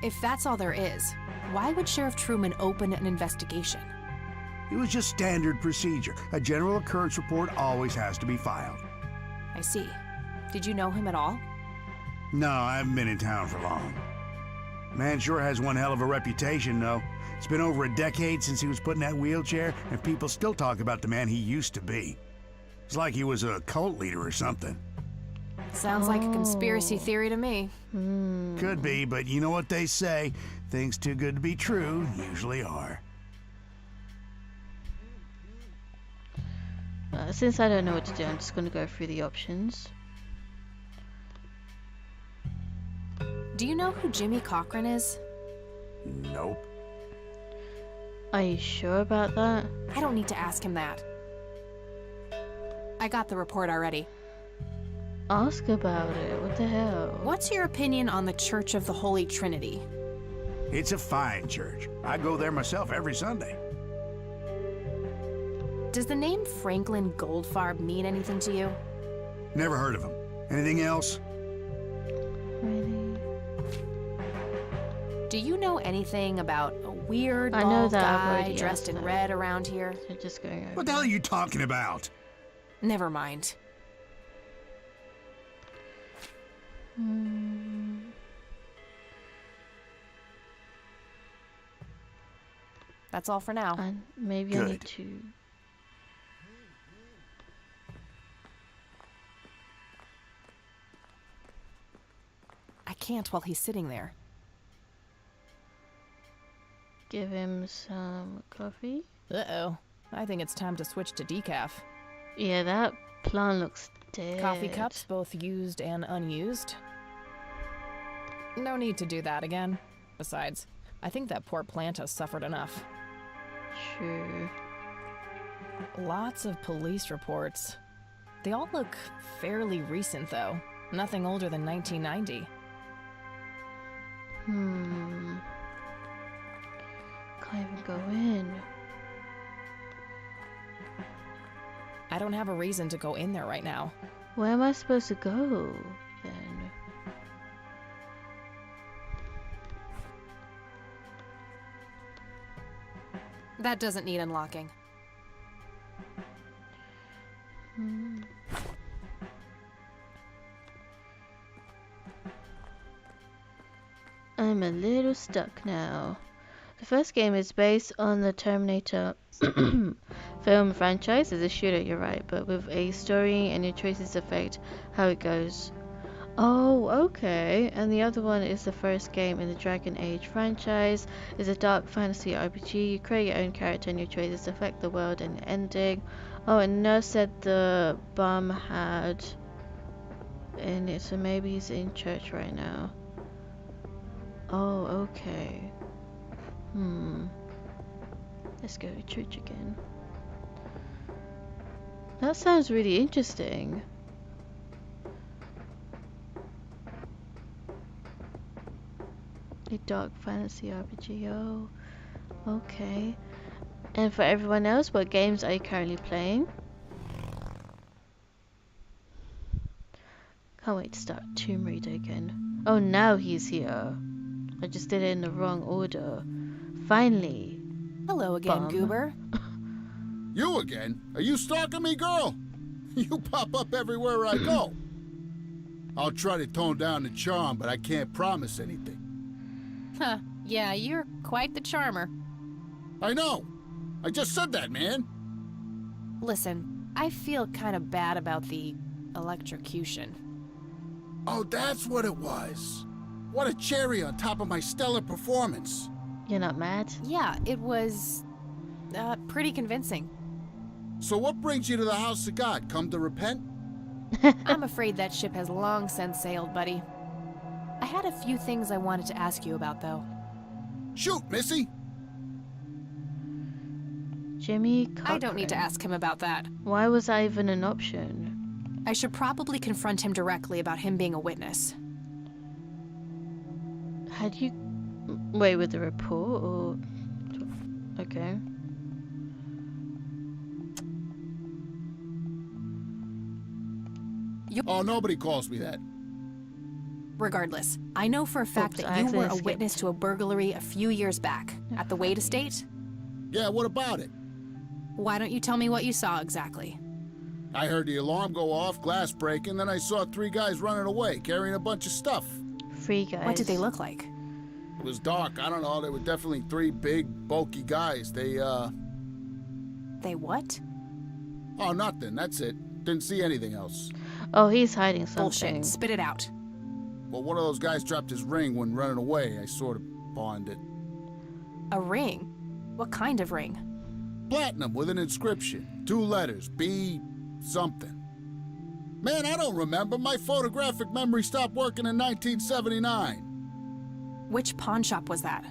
If that's all there is, why would Sheriff Truman open an investigation? It was just standard procedure. A general occurrence report always has to be filed. I see. Did you know him at all? No, I haven't been in town for long. Man sure has one hell of a reputation, though. It's been over a decade since he was put in that wheelchair, and people still talk about the man he used to be. It's like he was a cult leader or something. Sounds like a conspiracy theory to me. Could be, but you know what they say. Things too good to be true usually are. Since I don't know what to do, I'm just going to go through the options. Do you know who Jimmy Cochran is? Nope. Are you sure about that? I don't need to ask him that. I got the report already. Ask about it. What the hell? What's your opinion on the Church of the Holy Trinity? It's a fine church. I go there myself every Sunday. Does the name Franklin Goldfarb mean anything to you? Never heard of him. Anything else? Really? Do you know anything about a weird bald guy dressed in red around here? They're just going over. What the hell are you talking about? Never mind. That's all for now. And maybe Good. I need to... I can't while he's sitting there. give him some coffee. Uh-oh. I think it's time to switch to decaf. Yeah, that plant looks dead. Coffee cups, both used and unused. No need to do that again. Besides, I think that poor plant has suffered enough. Sure. Lots of police reports. They all look fairly recent, though. Nothing older than 1990. Can't even go in. I don't have a reason to go in there right now. Where am I supposed to go, then? That doesn't need unlocking. I'm a little stuck now. The first game is based on the Terminator film franchise. It's a shooter, you're right, but with a story and your choices affect how it goes. Oh, okay. And the other one is the first game in the Dragon Age franchise. It's a dark fantasy RPG. You create your own character and your choices affect the world and the ending. Oh, and Nurse said the bum had in it, so maybe he's in church right now. Oh, okay. Let's go to church again. That sounds really interesting. A dark fantasy RPG. Oh, okay. And for everyone else, what games are you currently playing? Can't wait to start Tomb Raider again. Oh, now he's here. I just did it in the wrong order. Finally. Hello again, Goober. You again? Are you stalking me, girl? You pop up everywhere I go. I'll try to tone down the charm, but I can't promise anything. Huh, yeah, you're quite the charmer. I know. I just said that, man. Listen, I feel kind of bad about the electrocution. Oh, that's what it was. What a cherry on top of my stellar performance. You're not mad? Yeah, it was pretty convincing. So what brings you to the house of God? Come to repent? I'm afraid that ship has long since sailed, buddy. I had a few things I wanted to ask you about, though. Shoot, Missy! Jimmy Cochran. I don't need to ask him about that. Why was that even an option? I should probably confront him directly about him being a witness. Had you... Wait, with the report or... Okay. Oh, nobody calls me that. Regardless, I know for a fact that you were a witness to a burglary a few years back at the Wade Estate. Yeah, what about it? Why don't you tell me what you saw exactly? I heard the alarm go off, glass breaking, then I saw 3 guys running away, carrying a bunch of stuff. 3 guys? What did they look like? It was dark, I don't know, they were definitely 3 big, bulky guys. They what? Oh, nothing, that's it. Didn't see anything else. Oh, he's hiding something. Bullshit, spit it out. Well, one of those guys dropped his ring when running away. I sort of pawned it. A ring? What kind of ring? Platinum with an inscription. 2 letters. B... something. Man, I don't remember. My photographic memory stopped working in 1979. Which pawn shop was that?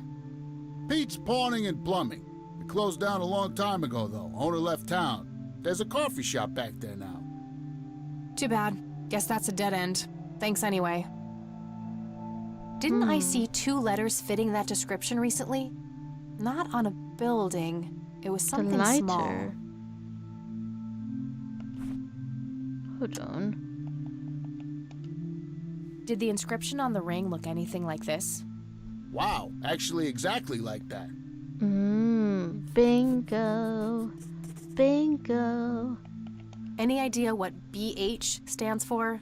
Pete's Pawning and Plumbing. It closed down a long time ago, though. Owner left town. There's a coffee shop back there now. Too bad. Guess that's a dead end. Thanks anyway. Didn't I see 2 letters fitting that description recently? Not on a building. It was something small. Hold on. Did the inscription on the ring look anything like this? Wow, actually exactly like that. Bingo. Bingo. Any idea what BH stands for?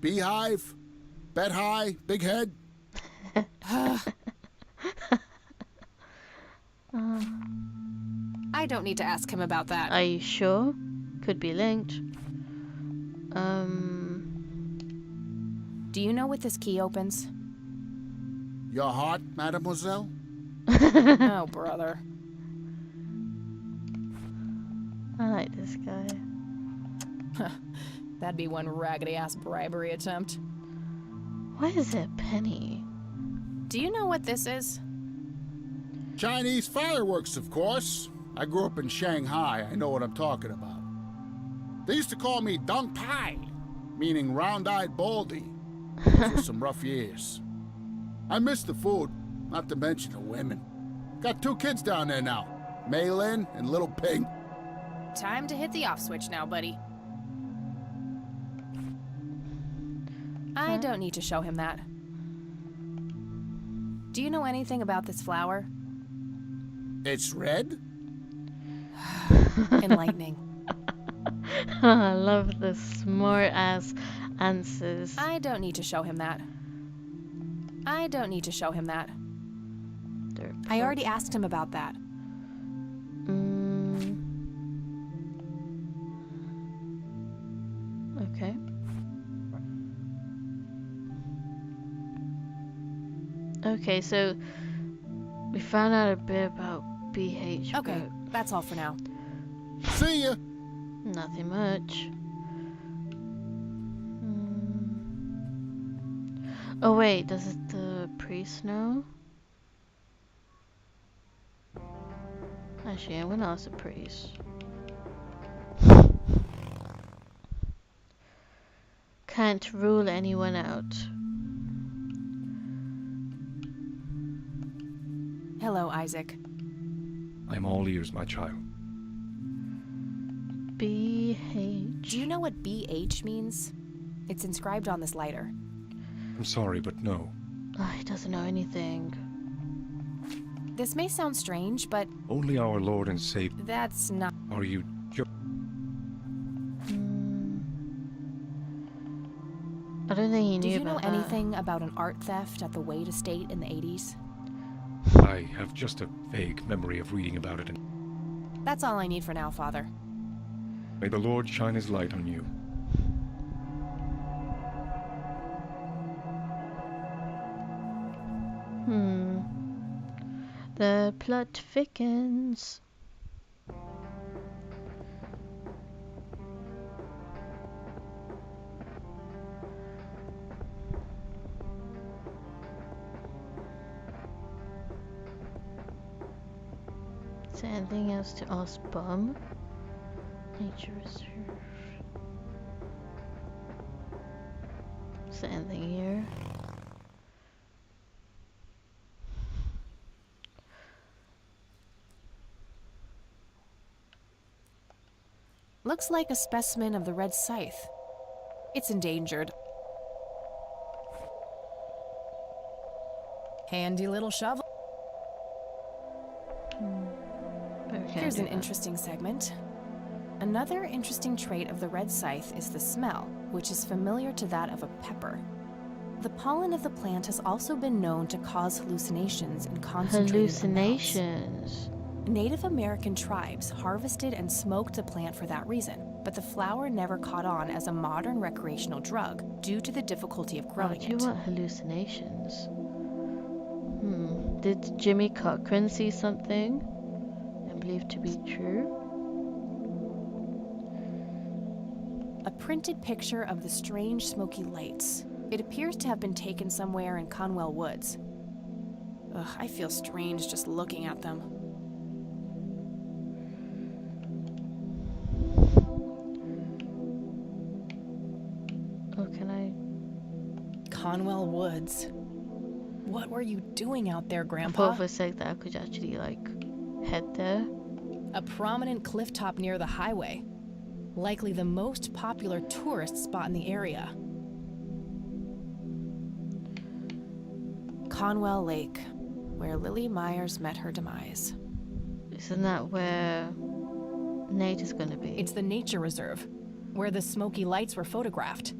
Beehive? Bet high? Big head? I don't need to ask him about that. Are you sure? Could be linked. Do you know what this key opens? Your heart, mademoiselle? Oh, brother. I like this guy. That'd be one raggedy-ass bribery attempt. Why is it a penny? Do you know what this is? Chinese fireworks, of course. I grew up in Shanghai. I know what I'm talking about. They used to call me Dong Tai, meaning round-eyed baldy. Those were some rough years. I miss the food, not to mention the women. Got 2 kids down there now, Mei Lin and Little Ping. Time to hit the off switch now, buddy. I don't need to show him that. Do you know anything about this flower? It's red? Enlightening. I love the smart ass answers. I don't need to show him that. I don't need to show him that. I already asked him about that. Okay. Okay, so we found out a bit about BH. Okay, that's all for now. See ya! Nothing much. Oh wait, does the priest know? Actually, I'm gonna ask the priest. Can't rule anyone out. Hello, Isaac. I'm all ears, my child. BH. Do you know what BH means? It's inscribed on this lighter. I'm sorry, but no. Oh, he doesn't know anything. This may sound strange, but... Only our Lord and Savior. That's not... Are you... I don't think he knew about that. Do you know anything about an art theft at the Wade Estate in the 80s? I have just a vague memory of reading about it. That's all I need for now, Father. May the Lord shine his light on you. The plot thickens. Is there anything else to ask Bum? Nature reserve. Is there anything here? Looks like a specimen of the red scythe. It's endangered. Handy little shovel. Here's an interesting segment. Another interesting trait of the red scythe is the smell, which is familiar to that of a pepper. The pollen of the plant has also been known to cause hallucinations and concentrated amounts. Native American tribes harvested and smoked the plant for that reason, but the flower never caught on as a modern recreational drug due to the difficulty of growing it. What hallucinations? Did Jimmy Cochran see something and believe to be true? A printed picture of the strange smoky lights. It appears to have been taken somewhere in Conwell Woods. Ugh, I feel strange just looking at them. Oh, can I? Conwell Woods. What were you doing out there, Grandpa? I thought for a sec that I could actually, like, head there. A prominent cliff top near the highway. Likely the most popular tourist spot in the area. Conwell Lake, where Lily Myers met her demise. Isn't that where Nate is going to be? It's the nature reserve, where the smoky lights were photographed.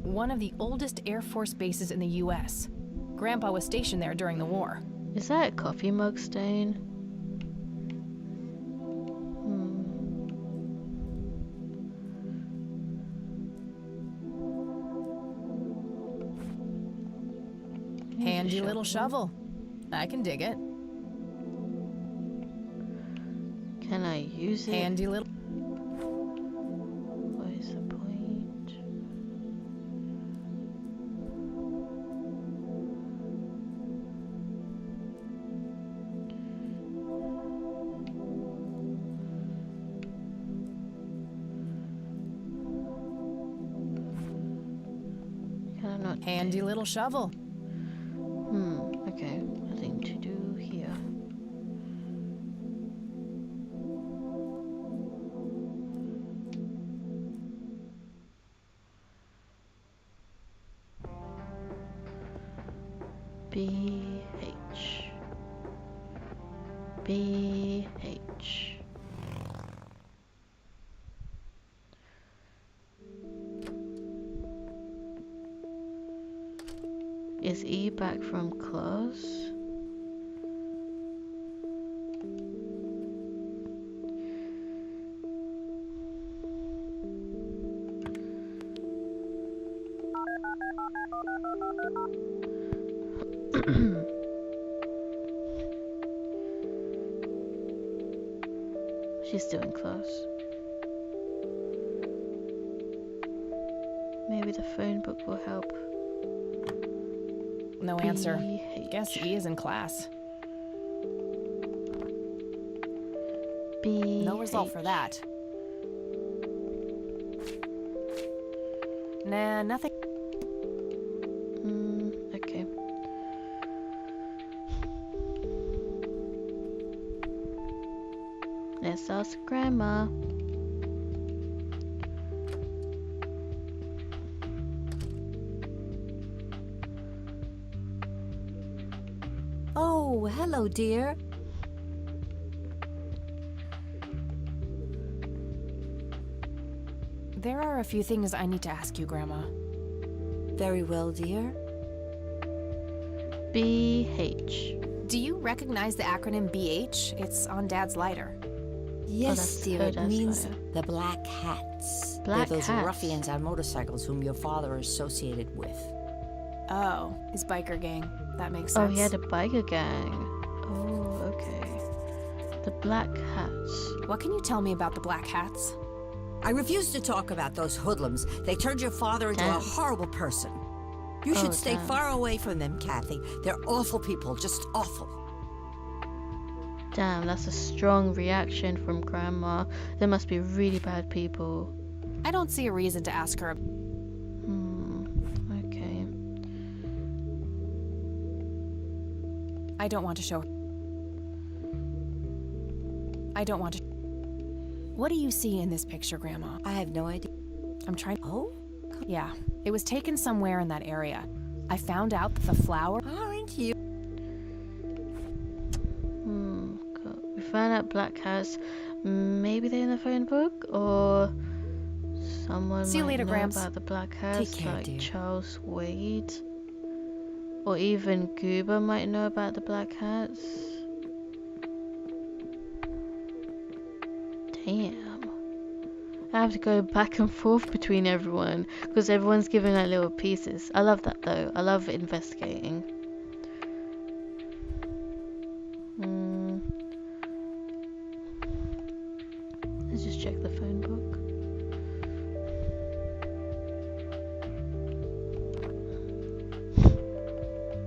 One of the oldest Air Force bases in the U.S. Grandpa was stationed there during the war. Is that a coffee mug stain? Handy little shovel. I can dig it. Can I use it? Handy little... What is the point? Can I not? Handy little shovel. Okay, nothing to do here. BH. Is E back from class? She's still in class. Maybe the phone book will help. No answer. Guess E is in class. No result for that. Nah, nothing. Okay. Let's ask Grandma. Oh, hello, dear. There are a few things I need to ask you, Grandma. Very well, dear. BH. Do you recognize the acronym BH? It's on Dad's lighter. Yes, dear, it Dad's means lighter. the Black Hats. Black They're those Hats. ruffians on motorcycles whom your father associated with. Oh, his biker gang. That makes Oh, sense. he had a biker gang. Oh, okay. The Black Hats. What can you tell me about the Black Hats? I refuse to talk about those hoodlums. They turned your father into Damn. a horrible person. You should stay damn. far away from them, Kathy. They're awful people, just awful. Damn, that's a strong reaction from Grandma. There must be really bad people. I don't see a reason to ask her. Okay. I don't want to show. I don't want to. What do you see in this picture, Grandma? I have no idea. I'm trying. Oh? Yeah, it was taken somewhere in that area. I found out that the flower. Aren't you? God. We found out Black Hats. Maybe they're in the phone book, or someone See you might later, know Gramps. about the Black Hats, Take care, like dear. Charles Wade, or even Goober might know about the Black Hats. Damn. I have to go back and forth between everyone because everyone's giving like little pieces. I love that though. I love investigating. Let's just check the phone book.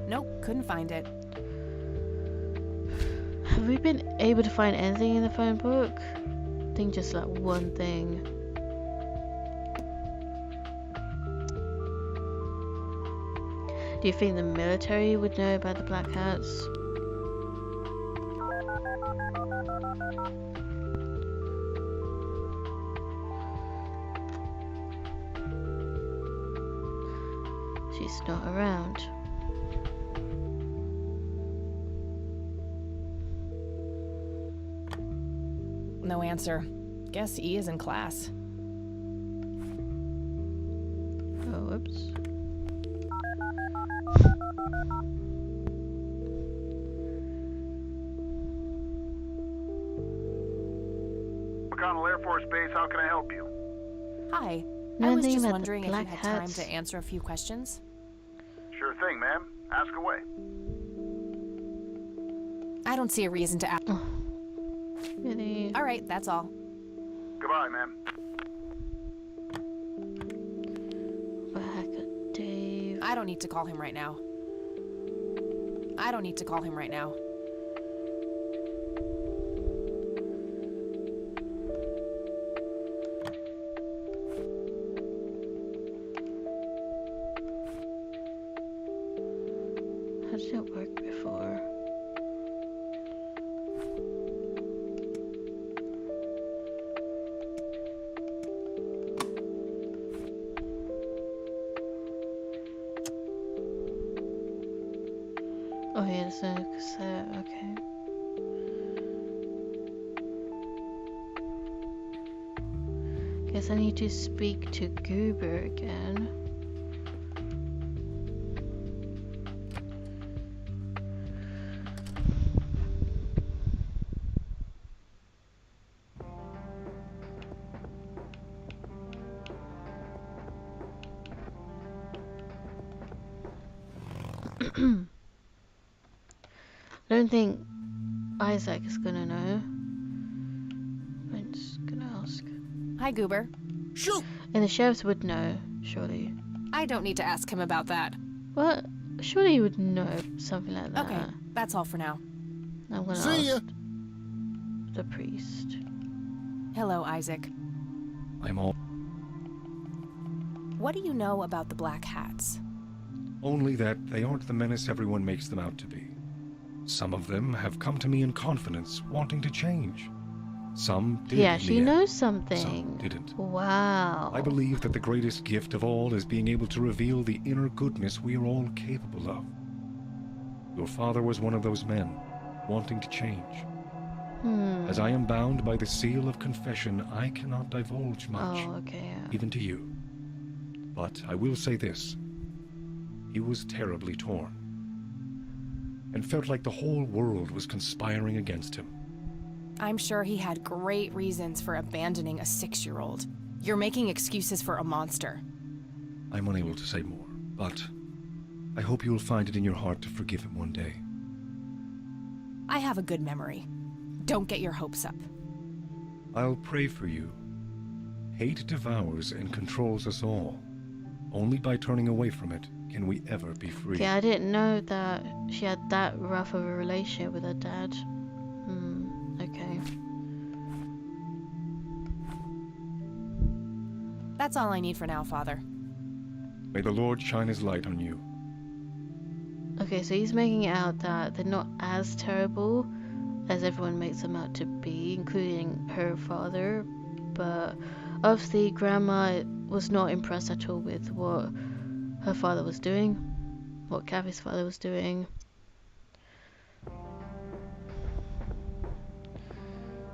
Nope, couldn't find it. Have we been able to find anything in the phone book? I think just like one thing. Do you think the military would know about the Black Hats? She's not around. No answer. Guess E is in class. Oh, whoops. McConnell Air Force Base, how can I help you? Hi. No I was thing just about the wondering if you Black had time Hats. to answer a few questions. Sure thing, ma'am. Ask away. I don't see a reason to ask. Really? All right, that's all. Goodbye, ma'am. Back Dave. I don't need to call him right now. I don't need to call him right now. How did it work before? Oh yeah, it's a cassette, okay. Guess I need to speak to Goober again. I don't think Isaac is gonna know. I'm just gonna ask. Hi, Goober. Shoot! And the sheriffs would know, surely. I don't need to ask him about that. What? Surely you would know something like that. Okay, that's all for now. I'm gonna See ya. ask the priest. Hello, Isaac. I'm all. What do you know about the Black Hats? Only that they aren't the menace everyone makes them out to be. Some of them have come to me in confidence, wanting to change. Some did. He in actually the end. knows Some something. didn't. Wow. I believe that the greatest gift of all is being able to reveal the inner goodness we are all capable of. Your father was one of those men, wanting to change. As I am bound by the seal of confession, I cannot divulge much, Oh, okay. Yeah. even to you. But I will say this. He was terribly torn. and felt like the whole world was conspiring against him. I'm sure he had great reasons for abandoning a 6-year-old. You're making excuses for a monster. I'm unable to say more, but I hope you will find it in your heart to forgive him one day. I have a good memory. Don't get your hopes up. I'll pray for you. Hate devours and controls us all. Only by turning away from it can we ever be free. Okay, I didn't know that she had that rough of a relationship with her dad. Okay. That's all I need for now, Father. May the Lord shine his light on you. Okay, so he's making it out that they're not as terrible as everyone makes them out to be, including her father. But obviously, Grandma was not impressed at all with what her father was doing, what Kathy's father was doing.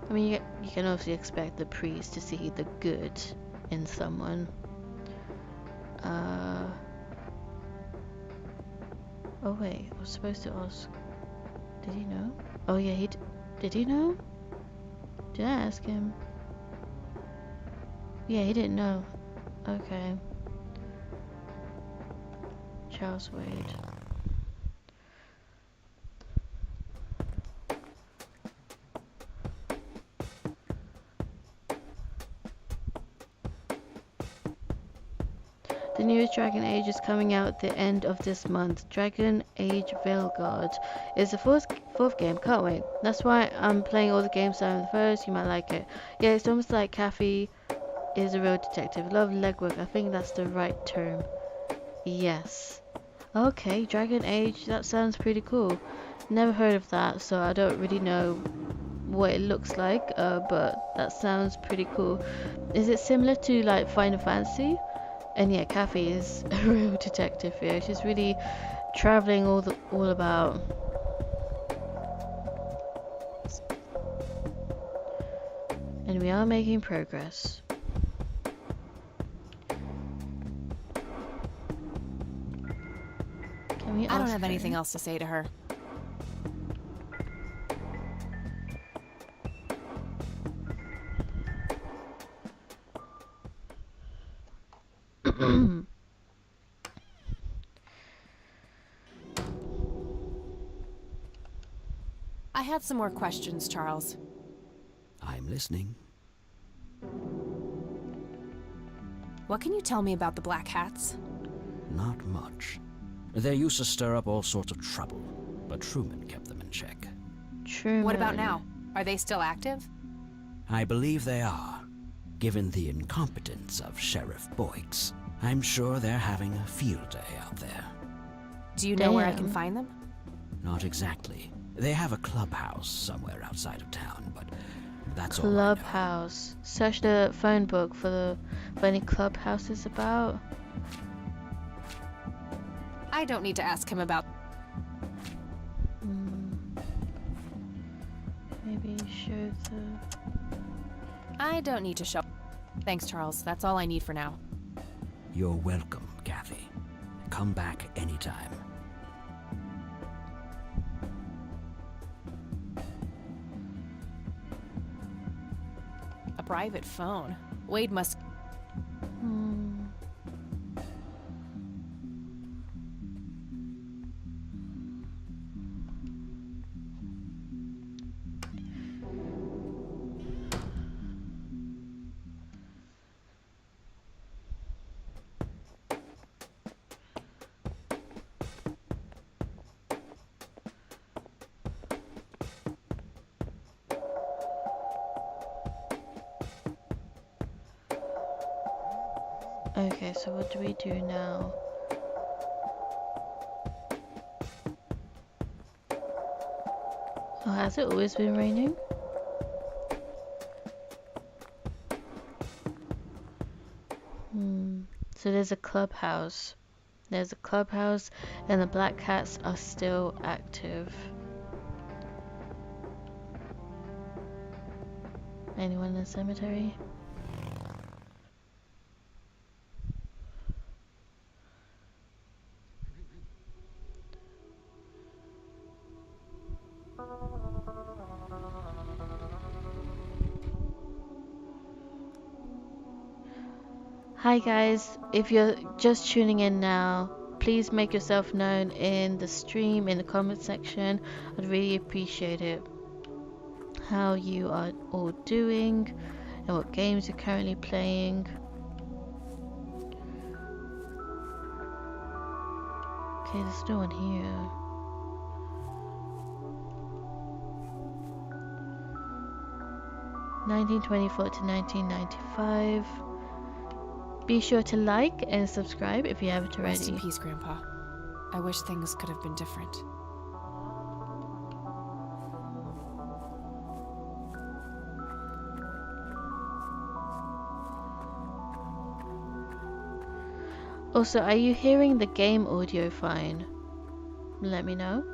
I mean, you can obviously expect the priest to see the good in someone. Oh wait, I was supposed to ask. Did he know? Oh yeah, did he know? Did I ask him? Yeah, he didn't know. Okay. Charles Wade. The newest Dragon Age is coming out at the end of this month. Dragon Age Veilguard is the fourth game. Can't wait. That's why I'm playing all the games down the first. You might like it. Yeah, it's almost like Kathy is a real detective. Love legwork. I think that's the right term. Yes. Okay, Dragon Age. That sounds pretty cool. Never heard of that, so I don't really know what it looks like. But that sounds pretty cool. Is it similar to like Final Fantasy? And yeah, Kathy is a real detective here. She's really traveling all about. And we are making progress. Can we I don't ask have her? anything else to say to her. I had some more questions, Charles. I'm listening. What can you tell me about the Black Hats? Not much. They used to stir up all sorts of trouble, but Truman kept them in check. Truman. What about now? Are they still active? I believe they are. Given the incompetence of Sheriff Boyks, I'm sure they're having a field day out there. Do you know where I can find them? Not exactly. They have a clubhouse somewhere outside of town, but that's all. Clubhouse. Search the phone book for any clubhouses about. I don't need to ask him about. Maybe show the. I don't need to show. Thanks, Charles. That's all I need for now. You're welcome, Kathy. Come back anytime. A private phone. Wade must. Okay, so what do we do now? Oh, has it always been raining? So there's a clubhouse. There's a clubhouse and the Black Cats are still active. Anyone in the cemetery? Hi guys, if you're just tuning in now, please make yourself known in the stream, in the comment section. I'd really appreciate it. How you are all doing and what games you're currently playing. Okay, there's no one here. (1924 to 1995). Be sure to like and subscribe if you haven't already. Rest in peace, Grandpa. I wish things could have been different. Also, are you hearing the game audio fine? Let me know.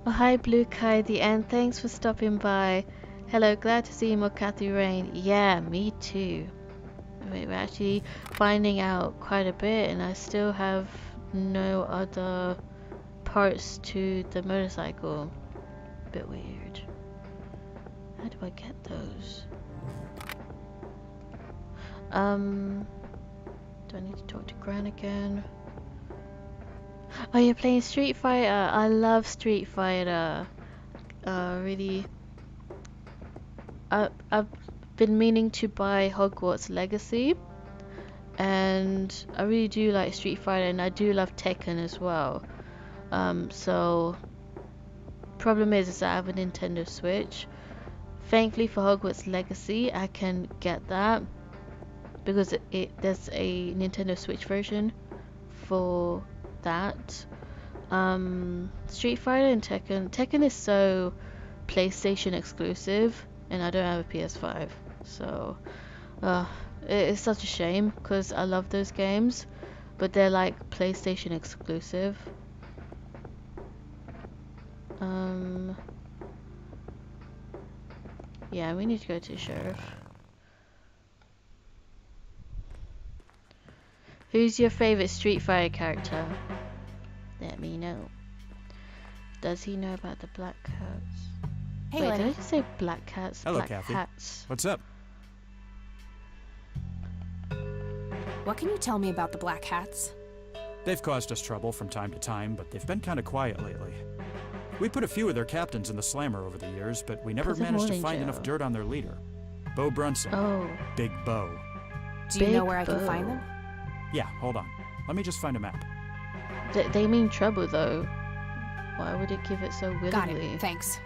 Oh, hi Blue Kai the End, thanks for stopping by. Hello, glad to see you more, Kathy Rain. Yeah, me too. Wait, we're actually finding out quite a bit and I still have no other parts to the motorcycle. Bit weird. How do I get those? Do I need to talk to Gran again? Oh, you're playing Street Fighter. I love Street Fighter. Really. I've been meaning to buy Hogwarts Legacy, and I really do like Street Fighter, and I do love Tekken as well. So problem is I have a Nintendo Switch. Thankfully for Hogwarts Legacy, I can get that because there's a Nintendo Switch version for that. Street Fighter and Tekken is so PlayStation exclusive, and I don't have a PS5, so it's such a shame because I love those games, but they're like PlayStation exclusive. Yeah, we need to go to Sheriff. Who's your favorite Street Fighter character? Let me know. Does he know about the black cats? Hey, wait, Lenny. did I just say black cats? Hello, black Kathy. hats. What's up? What can you tell me about the Black Hats? They've caused us trouble from time to time, but they've been kind of quiet lately. We put a few of their captains in the slammer over the years, but we never managed to find enough dirt on their leader, Bo Brunson. Oh. Big Bo. Do you know where I can find them? Yeah, hold on. Let me just find a map. They mean trouble, though. Why would it give it so willingly? Got it. Thanks.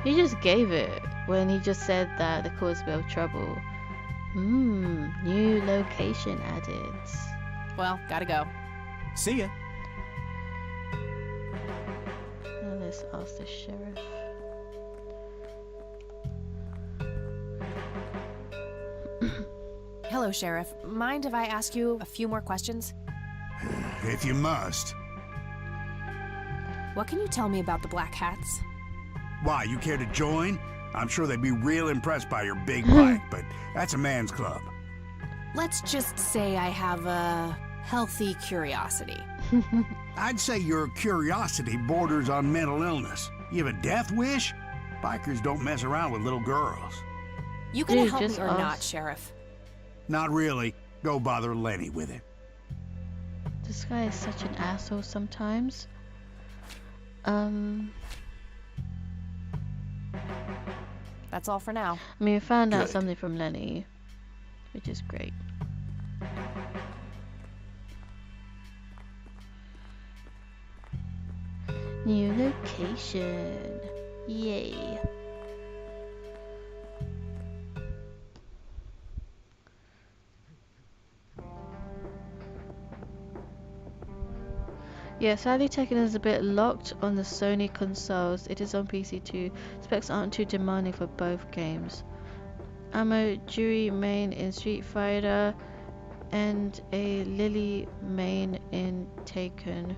He just gave it when he just said that the cause of trouble. New location added. Well, gotta go. See ya. Now let's ask the sheriff. Hello, Sheriff. Mind if I ask you a few more questions? If you must. What can you tell me about the Black Hats? Why, you care to join? I'm sure they'd be real impressed by your big bike, but that's a man's club. Let's just say I have a healthy curiosity. I'd say your curiosity borders on mental illness. You have a death wish? Bikers don't mess around with little girls. You gonna help me or not, Sheriff? Not really. Go bother Lenny with it. This guy is such an asshole sometimes. That's all for now. I mean, we found out something from Lenny, which is great. New location. Yay. Yeah, sadly Tekken is a bit locked on the Sony consoles. It is on PC too. Specs aren't too demanding for both games. Ammo Jury main in Street Fighter and a Lily main in Taken.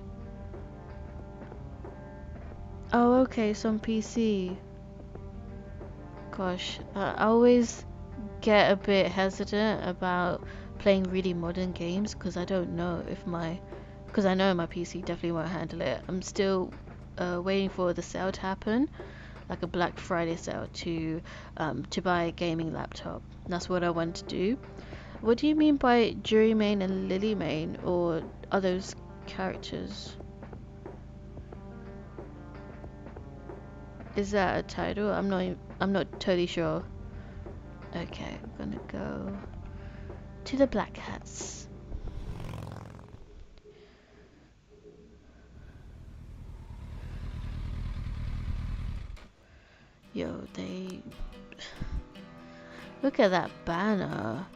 Oh, okay, it's on PC. Gosh, I always get a bit hesitant about playing really modern games because I don't know if because I know my PC definitely won't handle it. I'm still waiting for the sale to happen, like a Black Friday sale to buy a gaming laptop. That's what I want to do. What do you mean by Jury main and Lily main, or are those characters? Is that a title? I'm not totally sure. Okay, I'm gonna go to the Black Hats. Yo, they look at that banner.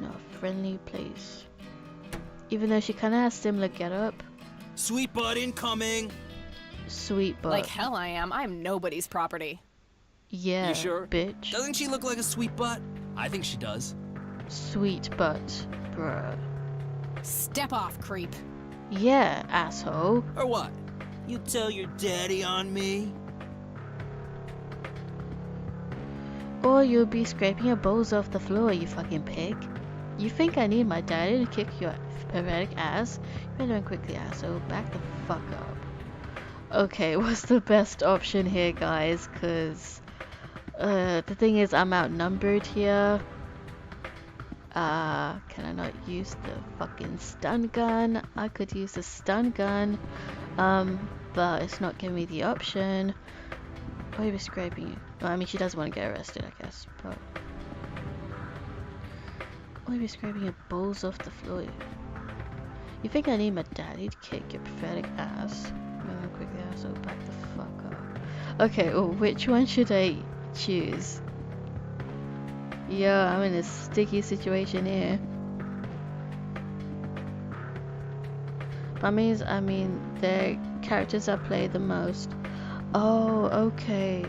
No, friendly place. Even though she kind of has similar getup. Sweet butt incoming. Sweet butt. Like hell I am. I'm nobody's property. Yeah, you sure? Bitch. Doesn't she look like a sweet butt? I think she does. Sweet butt, bruh. Step off, creep. Yeah, asshole. Or what? You tell your daddy on me? Or you'll be scraping your balls off the floor, you fucking pig. You think I need my daddy to kick your pathetic ass? You better quickly, asshole. Back the fuck up. Okay, what's the best option here, guys? Cause the thing is, I'm outnumbered here. Can I not use the fucking stun gun? I could use the stun gun, but it's not giving me the option. Why are you scraping you? Well, I mean, she does want to get arrested, I guess, but why are you scraping your balls off the floor? You think I need my daddy to kick your pathetic ass? I'm quickly, asshole, back the fuck up. Okay, well, which one should I choose? Yo, I'm in a sticky situation here. I mean, they're characters I play the most. Oh, okay.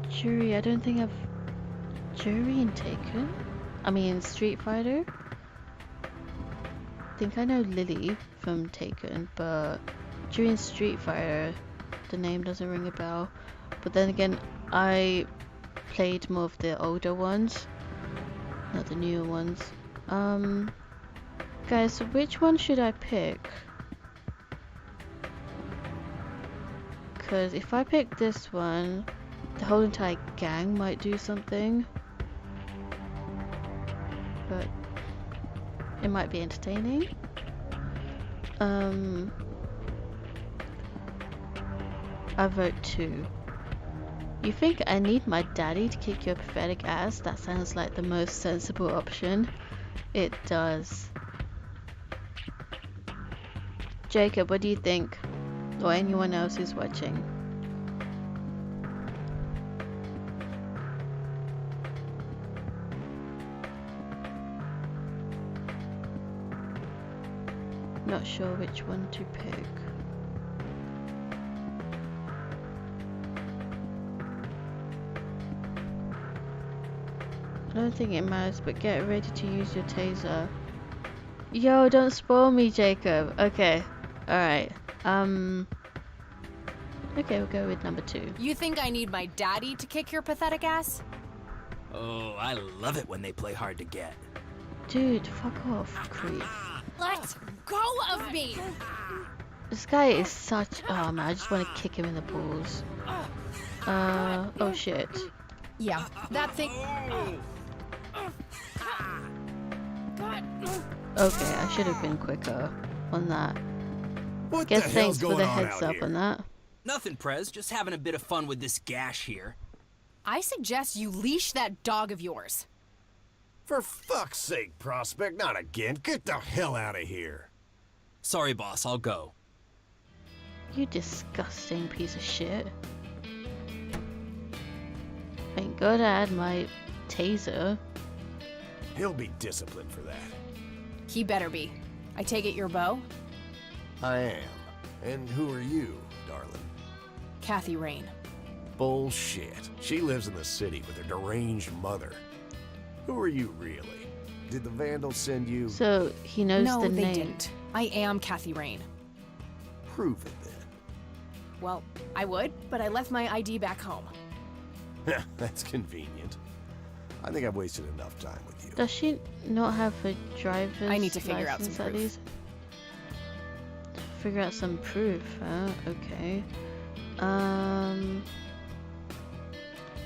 Jury, I don't think I've... Jury and Taken? I mean, Street Fighter? I think I know Lily from Taken, but Jury and Street Fighter, the name doesn't ring a bell. But then again, I played more of the older ones, not the newer ones. Guys, so which one should I pick? Because if I pick this one, the whole entire gang might do something. But it might be entertaining. I vote 2. You think I need my daddy to kick your pathetic ass? That sounds like the most sensible option. It does. Jacob, what do you think? Or anyone else who's watching? Not sure which one to pick. I don't think it matters, but get ready to use your taser. Yo, don't spoil me, Jacob. Okay. Alright. Okay, we'll go with number 2. You think I need my daddy to kick your pathetic ass? Oh, I love it when they play hard to get. Dude, fuck off, creep. Let go of me! This guy is such... Oh man, I just want to kick him in the balls. Oh shit. Yeah, that thing... Okay, I should have been quicker on that. What Guess the thanks hell's for going the on heads out up here? on that. Nothing, Prez. Just having a bit of fun with this gash here. I suggest you leash that dog of yours. For fuck's sake, Prospect, not again. Get the hell out of here. Sorry, boss. I'll go. You disgusting piece of shit. Thank God I had my taser. He'll be disciplined for that. He better be. I take it your beau? I am. And who are you, darling? Kathy Rain. Bullshit. She lives in the city with her deranged mother. Who are you, really? Did the Vandals send you? So, he knows no, the they name. didn't. I am Kathy Rain. Prove it, then. Well, I would, but I left my ID back home. That's convenient. I think I've wasted enough time with you. Does she not have a driver's I need to figure out license some at proof. least? Figure out some proof, huh? Okay.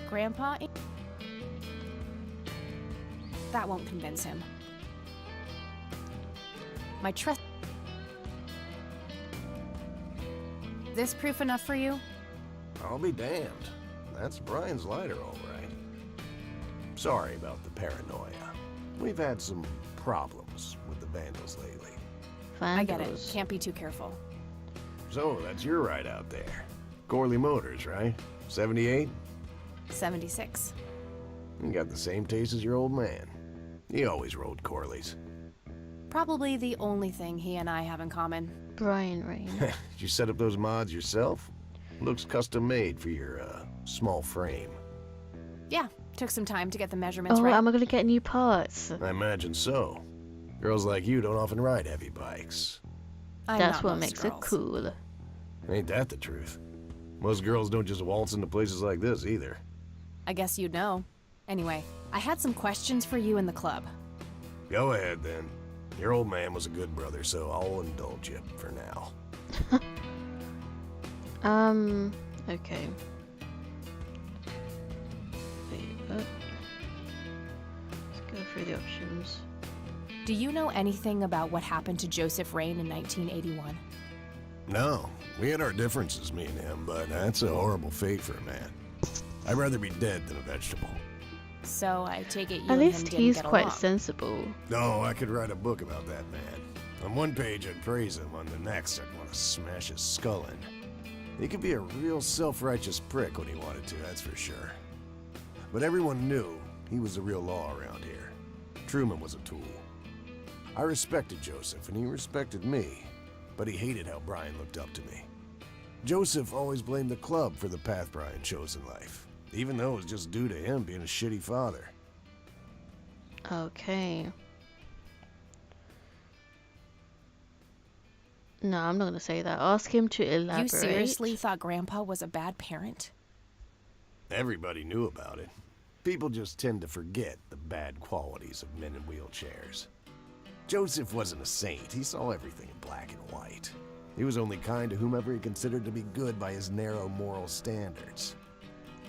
Grandpa? That won't convince him. My trust. This proof enough for you? I'll be damned. That's Brian's lighter, all right. Sorry about the paranoia. We've had some problems with the vandals lately. I get it. Can't be too careful. So, that's your ride out there. Corley Motors, right? 78? 76. You got the same taste as your old man. He always rode Corleys. Probably the only thing he and I have in common. Brian Rain. Did you set up those mods yourself? Looks custom made for your, small frame. Yeah, took some time to get the measurements Oh, right. am I gonna get new parts? I imagine so. Girls like you don't often ride heavy bikes. That's what makes it cool. Ain't that the truth? Most girls don't just waltz into places like this either. I guess you'd know. Anyway, I had some questions for you in the club. Go ahead, then. Your old man was a good brother, so I'll indulge you for now. Okay. Let's go through the options. Do you know anything about what happened to Joseph Rain in 1981? No, we had our differences, me and him, but that's a horrible fate for a man. I'd rather be dead than a vegetable. So I take it you At and least him didn't he's get quite along. sensible. No, I could write a book about that man. On one page I'd praise him, on the next I'd want to smash his skull in. He could be a real self-righteous prick when he wanted to, that's for sure. But everyone knew he was the real law around here. Truman was a tool. I respected Joseph, and he respected me, but he hated how Brian looked up to me. Joseph always blamed the club for the path Brian chose in life, even though it was just due to him being a shitty father. Okay. No, I'm not gonna say that. Ask him to elaborate. You seriously thought Grandpa was a bad parent? Everybody knew about it. People just tend to forget the bad qualities of men in wheelchairs. Joseph wasn't a saint. He saw everything in black and white. He was only kind to whomever he considered to be good by his narrow moral standards.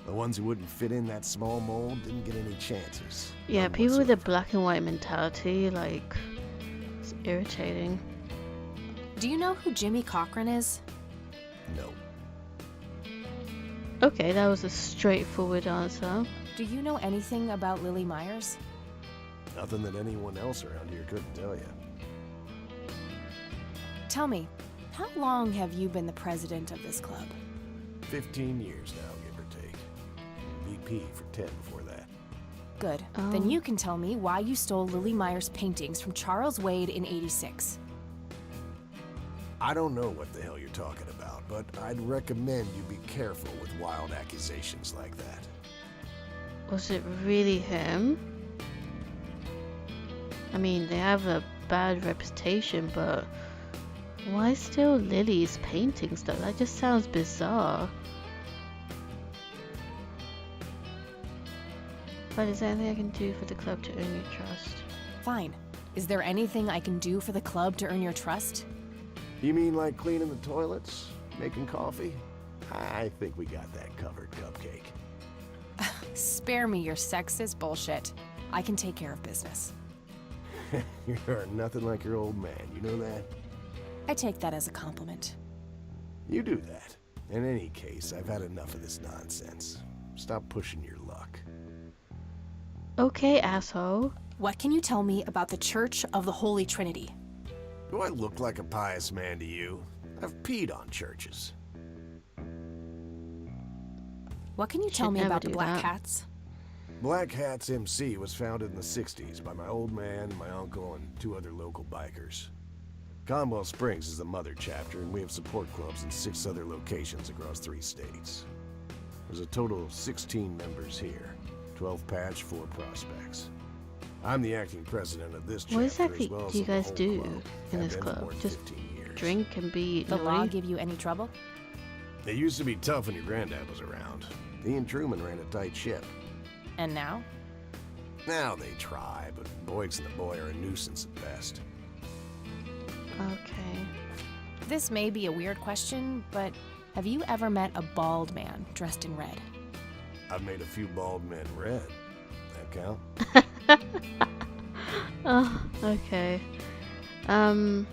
The ones who wouldn't fit in that small mold didn't get any chances. Yeah, people with a black and white mentality, like, it's irritating. Do you know who Jimmy Cochran is? No. Okay, that was a straightforward answer. Do you know anything about Lily Myers? Nothing that anyone else around here couldn't tell you. Tell me, how long have you been the president of this club? 15 years now, give or take. VP for 10 before that. Good. Then you can tell me why you stole Lily Myers' paintings from Charles Wade in '86. I don't know what the hell you're talking about, but I'd recommend you be careful with wild accusations like that. Was it really him? I mean, they have a bad reputation, but why steal Lily's paintings though? That just sounds bizarre. But is there anything I can do for the club to earn your trust? Fine. Is there anything I can do for the club to earn your trust? You mean like cleaning the toilets? Making coffee? I think we got that covered, Cupcake. Spare me your sexist bullshit. I can take care of business. You're nothing like your old man, you know that? I take that as a compliment. You do that. In any case, I've had enough of this nonsense. Stop pushing your luck. Okay, asshole. What can you tell me about the Church of the Holy Trinity? Do I look like a pious man to you? I've peed on churches. What can you tell me about the Black Hats? Black Hats MC was founded in the 60s by my old man, my uncle, and 2 other local bikers. Conwell Springs is the mother chapter, and we have support clubs in 6 other locations across 3 states. There's a total of 16 members here, 12 patch, 4 prospects. I'm the acting president of this chapter. What exactly as well do you as the guys whole do club. in Have this been for club? more than Just 15 years. drink and be The naughty? law give you any trouble? It used to be tough when your granddad was around. He and Truman ran a tight ship. And now? Now they try, but Boyks and the boy are a nuisance at best. Okay. This may be a weird question, but have you ever met a bald man dressed in red? I've made a few bald men red. That count? Oh, okay. I'm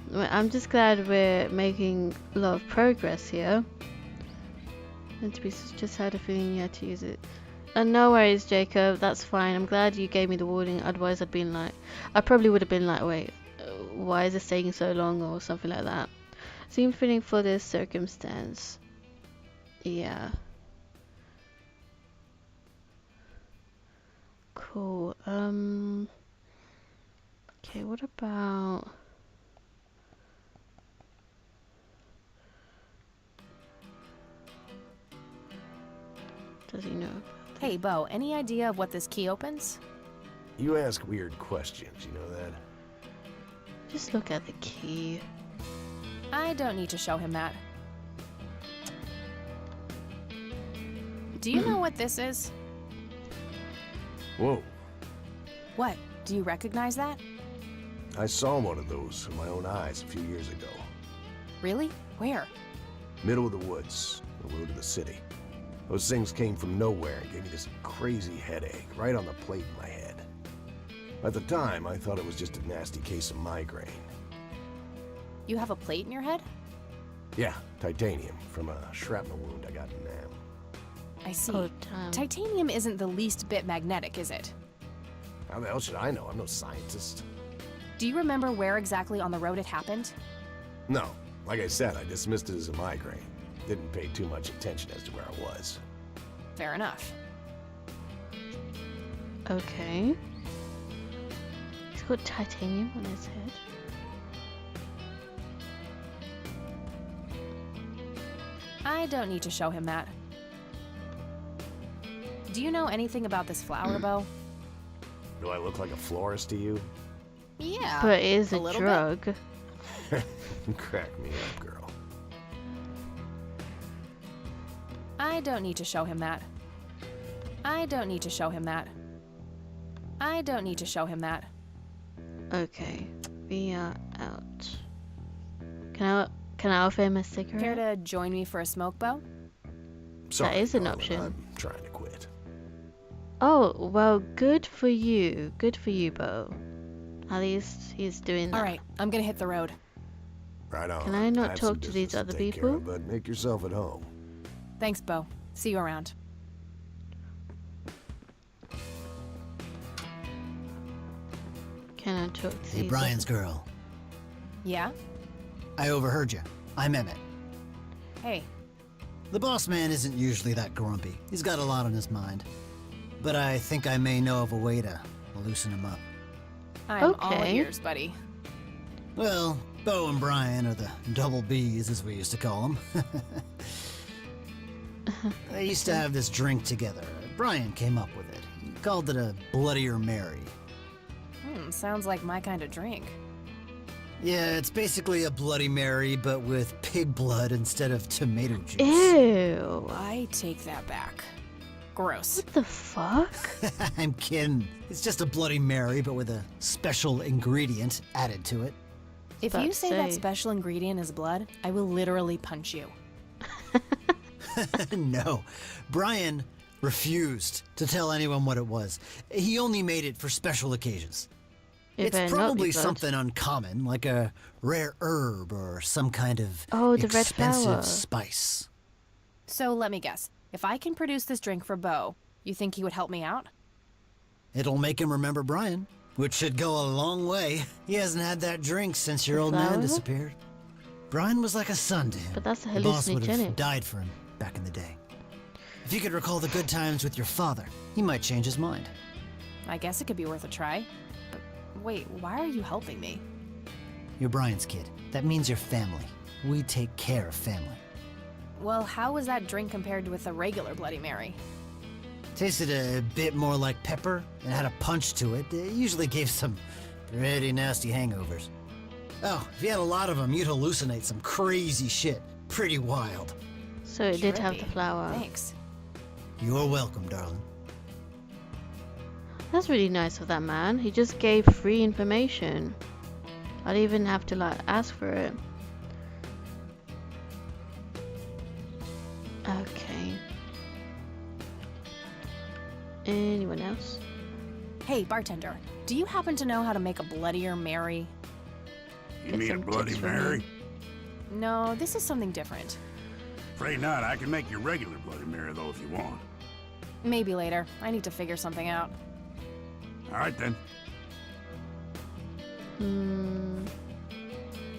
just glad we're making a lot of progress here. And to be just had a feeling you had to use it. No worries, Jacob. That's fine. I'm glad you gave me the warning. Otherwise, I probably would have been like, wait, why is this taking so long, or something like that. Seem fitting for this circumstance. Yeah. Cool. Okay. What about? Does he know? Hey, Bo, any idea of what this key opens? You ask weird questions, you know that? Just look at the key. I don't need to show him that. Do you know what this is? Whoa. What? Do you recognize that? I saw one of those with my own eyes a few years ago. Really? Where? Middle of the woods, the road to the city. Those things came from nowhere and gave me this crazy headache right on the plate in my head. At the time, I thought it was just a nasty case of migraine. You have a plate in your head? Yeah, titanium from a shrapnel wound I got in Nam. I see. Oh, Titanium isn't the least bit magnetic, is it? How the hell should I know? I'm no scientist. Do you remember where exactly on the road it happened? No. Like I said, I dismissed it as a migraine. Didn't pay too much attention as to where I was. Fair enough. Okay. He's got titanium on his head. I don't need to show him that. Do you know anything about this flower, Bo? Do I look like a florist to you? Yeah. But it is a little drug. Crack me up, girl. I don't need to show him that. I don't need to show him that. I don't need to show him that. Okay, we are out. Can I offer him a cigarette? Care to join me for a smoke, Bo? Sorry, that is an darling, option. I'm trying to quit. Oh, well, good for you. Good for you, Bo. At least he's doing that. All right, I'm gonna hit the road. Right on. Can I not have talk some to these business other take care people? of, but make yourself at home. Thanks, Bo. See you around. Can I talk to Hey, these Brian's girl. Yeah? I overheard you. I'm Emmett. Hey. The boss man isn't usually that grumpy. He's got a lot on his mind. But I think I may know of a way to loosen him up. I'm all ears, buddy. Well, Bo and Brian are the double Bs, as we used to call them. They used to have this drink together. Brian came up with it. He called it a Bloodier Mary. Sounds like my kind of drink. Yeah, it's basically a Bloody Mary, but with pig blood instead of tomato juice. Ew. I take that back. Gross. What the fuck? I'm kidding. It's just a Bloody Mary, but with a special ingredient added to it. If you say that special ingredient is blood, I will literally punch you. No. Brian refused to tell anyone what it was. He only made it for special occasions. It's probably something uncommon, like a rare herb or some kind of the red flower. expensive spice. So let me guess. If I can produce this drink for Bo, you think he would help me out? It'll make him remember Brian, which should go a long way. He hasn't had that drink since your old man disappeared. Brian was like a son to him. But that's a The boss would have hallucinogenic. died for him back in the day. If you could recall the good times with your father, he might change his mind. I guess it could be worth a try. But wait, why are you helping me? You're Brian's kid. That means you're family. We take care of family. Well, how was that drink compared with a regular Bloody Mary? Tasted a bit more like pepper and had a punch to it. It usually gave some pretty nasty hangovers. Oh, if you had a lot of them, you'd hallucinate some crazy shit. Pretty wild. So it did have the flower. Thanks. You're welcome, darling. That's really nice of that man. He just gave free information. I didn't even have to like ask for it. Okay. Anyone else? Hey, bartender. Do you happen to know how to make a Bloodier Mary? You mean a Bloody Mary? No, this is something different. Afraid not. I can make your regular Bloody Mary, though, if you want. Maybe later. I need to figure something out. All right, then.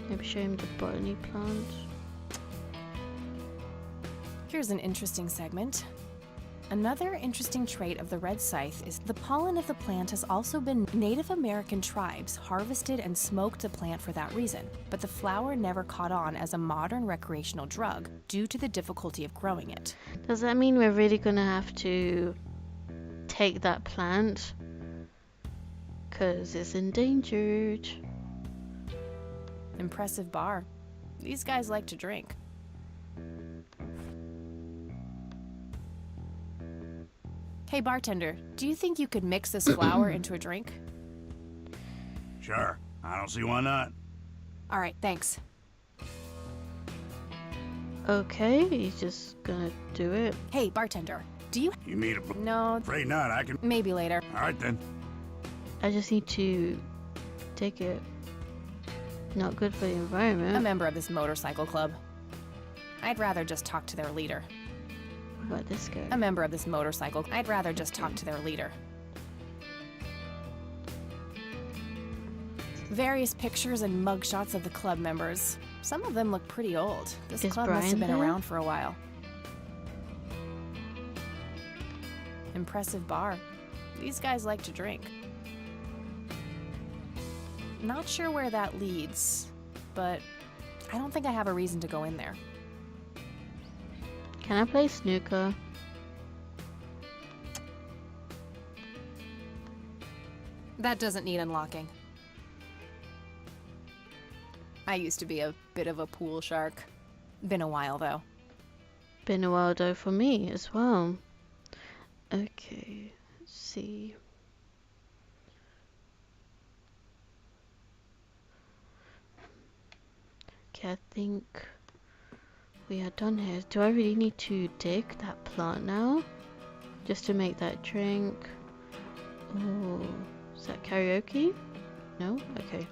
Maybe show him the botany plant. Here's an interesting segment. Another interesting trait of the red scythe is the pollen of the plant has also been Native American tribes harvested and smoked the plant for that reason, but the flower never caught on as a modern recreational drug due to the difficulty of growing it. Does that mean we're really gonna have to take that plant? 'Cause it's endangered. Impressive bar. These guys like to drink. Hey bartender, do you think you could mix this flower into a drink? Sure. I don't see why not. All right, thanks. Okay, he's just gonna do it. Hey bartender, do you... You mean a... No. Afraid not. I can... Maybe later. All right, then. I just need to take it. Not good for the environment. A member of this motorcycle club. I'd rather just talk to their leader. What about this guy? A member of this motorcycle. I'd rather just talk to their leader. Various pictures and mugshots of the club members. Some of them look pretty old. This club must have been around for a while. Impressive bar. These guys like to drink. Not sure where that leads, but I don't think I have a reason to go in there. Can I play snooker? That doesn't need unlocking. I used to be a bit of a pool shark. Been a while, though. Been a while, though, for me as well. Okay, let's see. Okay, I think we are done here. Do I really need to dig that plant now? Just to make that drink? Oh, is that karaoke? No? Okay.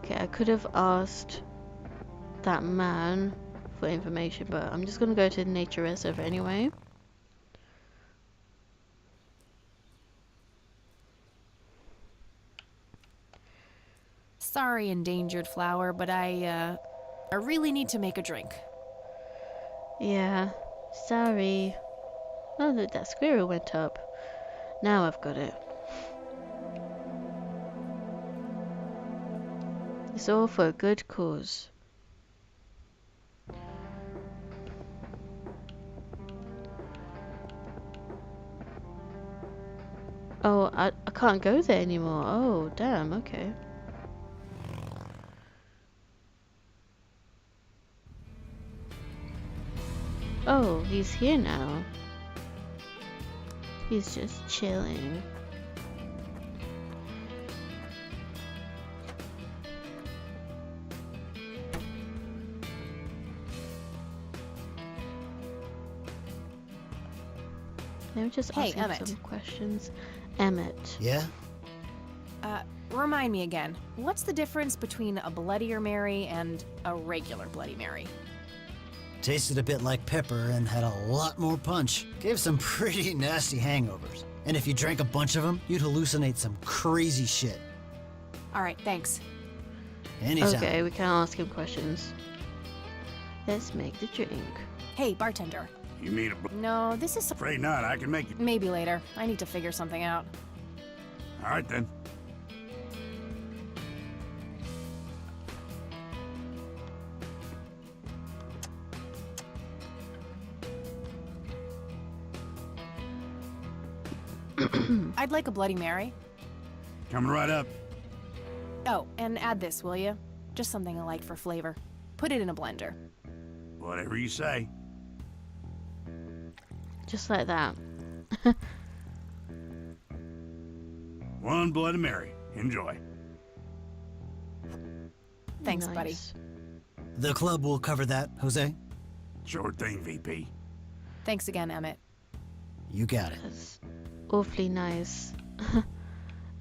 Okay, I could have asked that man for information, but I'm just gonna go to the nature reserve anyway. Sorry, endangered flower, but I really need to make a drink. Yeah, sorry. Oh, look, that squirrel went up. Now I've got it. It's all for a good cause. Oh, I can't go there anymore. Oh, damn, okay. Oh, he's here now. He's just chilling. Let me just ask him some questions. Emmett. Yeah? Remind me again. What's the difference between a Bloodier Mary and a regular Bloody Mary? Tasted a bit like pepper and had a lot more punch. Gave some pretty nasty hangovers. And if you drank a bunch of them, you'd hallucinate some crazy shit. All right, thanks. Anytime. Okay, we can ask him questions. Let's make the drink. Hey, bartender. You mean a... No, this is... Afraid not. I can make you... Maybe later. I need to figure something out. All right, then. I'd like a Bloody Mary. Coming right up. Oh, and add this, will you? Just something I like for flavor. Put it in a blender. Whatever you say. Just like that. One Bloody Mary. Enjoy. Thanks, buddy. The club will cover that, Jose? Sure thing, VP. Thanks again, Emmett. You got it. That's awfully nice.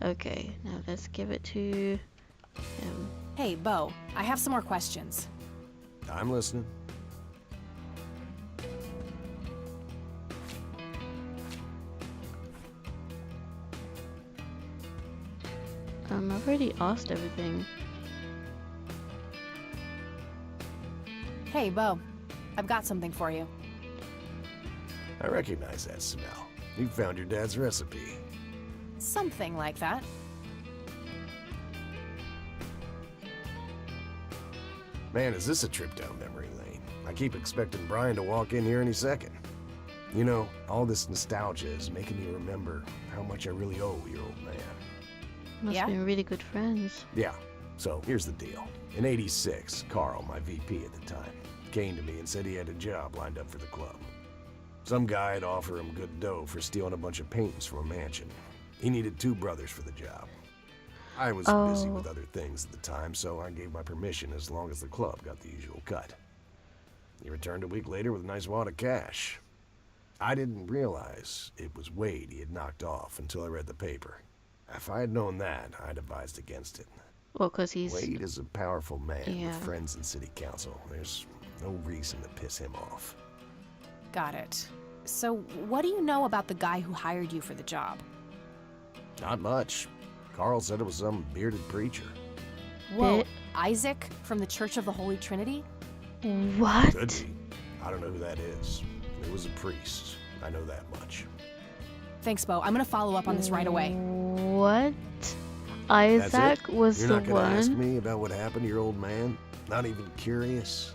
Okay, now let's give it to him. Hey, Bo, I have some more questions. I'm listening. I've already asked everything. Hey, Bo, I've got something for you. I recognize that smell. You found your dad's recipe. Something like that. Man, is this a trip down memory lane? I keep expecting Brian to walk in here any second. You know, all this nostalgia is making me remember how much I really owe your old man. Must have been really good friends. Yeah, so here's the deal. In '86, Carl, my VP at the time, came to me and said he had a job lined up for the club. Some guy'd offer him good dough for stealing a bunch of paintings from a mansion. He needed 2 brothers for the job. I was busy with other things at the time, so I gave my permission as long as the club got the usual cut. He returned a week later with a nice wad of cash. I didn't realize it was Wade he had knocked off until I read the paper. If I had known that, I'd advised against it. Well, because he's... Wade is a powerful man with friends in city council. There's no reason to piss him off. Got it. So, what do you know about the guy who hired you for the job? Not much. Carl said it was some bearded preacher. Whoa, Isaac from the Church of the Holy Trinity? What? Could be. I don't know who that is. It was a priest. I know that much. Thanks, Bo. I'm gonna follow up on this right away. What? Isaac was You're the not gonna ask one? me about what happened to your old man? Not even curious?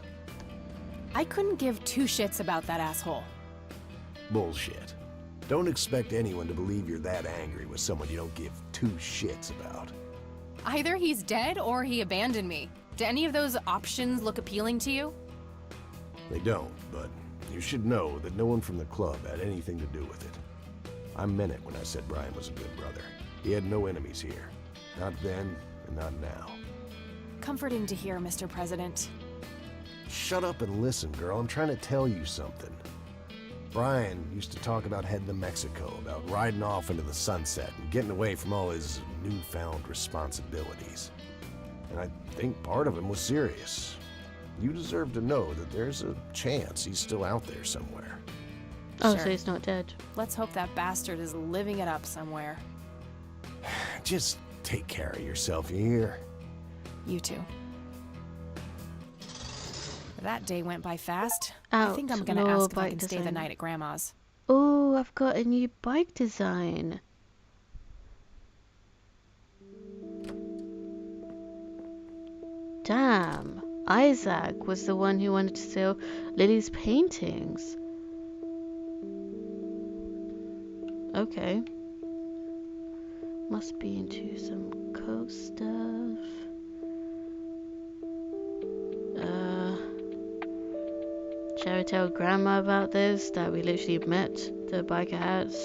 I couldn't give 2 shits about that asshole. Bullshit. Don't expect anyone to believe you're that angry with someone you don't give 2 shits about. Either he's dead or he abandoned me. Do any of those options look appealing to you? They don't, but you should know that no one from the club had anything to do with it. I meant it when I said Brian was a good brother. He had no enemies here. Not then, and not now. Comforting to hear, Mr. President. Shut up and listen, girl. I'm trying to tell you something. Brian used to talk about heading to Mexico, about riding off into the sunset and getting away from all his newfound responsibilities. And I think part of him was serious. You deserve to know that there's a chance he's still out there somewhere. Oh, Sure. so he's not dead. Let's hope that bastard is living it up somewhere. Just take care of yourself, you hear? You too. That day went by fast. Ouch, I think I'm gonna no ask if I bike can stay the design. night at Grandma's. Oh, I've got a new bike design. Damn, Isaac was the one who wanted to steal Lily's paintings. Okay. Must be into some cult stuff. Shall I tell Grandma about this? That we literally met the biker hats.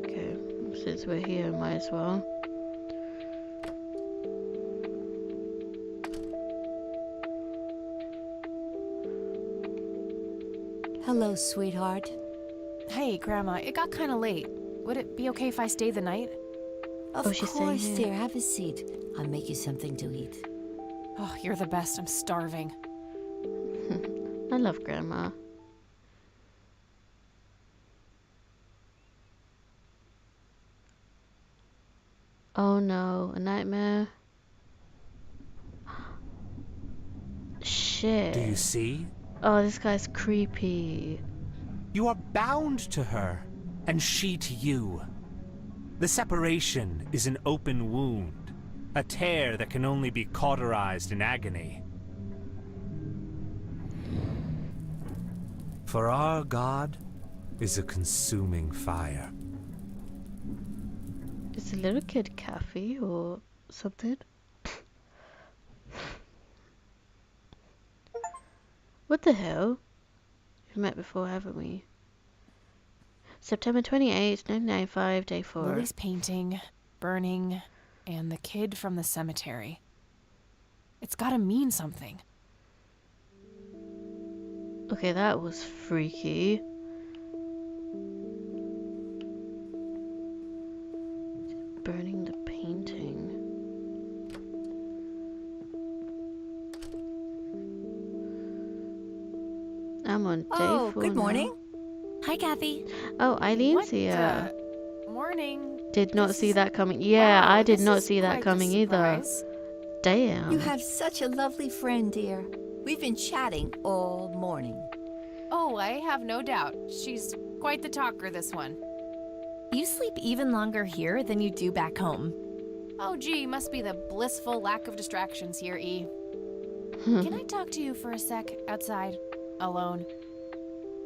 Okay, since we're here, might as well. Hello, sweetheart. Hey, Grandma, it got kind of late. Would it be okay if I stayed the night? Of she's staying course, here. dear. Have a seat. I'll make you something to eat. Oh, you're the best. I'm starving. I love Grandma. Oh no, a nightmare. Shit. Do you see? Oh, this guy's creepy. You are bound to her, and she to you. The separation is an open wound, a tear that can only be cauterized in agony. For our God, is a consuming fire. Is a little kid Kathy or something? What the hell? We've met before, haven't we? September 28th, 1995, day 4. Lily's painting, burning, and the kid from the cemetery. It's gotta mean something. Okay, that was freaky. Burning the painting. I'm on day 4 good morning. now. Hi, Kathy. Oh, Eileen's here. Morning. Did not see that coming. Yeah, Wow, I did this not is see that quite a coming either. surprise. Damn. You have such a lovely friend, dear. We've been chatting all morning. Oh, I have no doubt. She's quite the talker, this one. You sleep even longer here than you do back home. Oh, gee, must be the blissful lack of distractions here, E. Can I talk to you for a sec outside? Alone?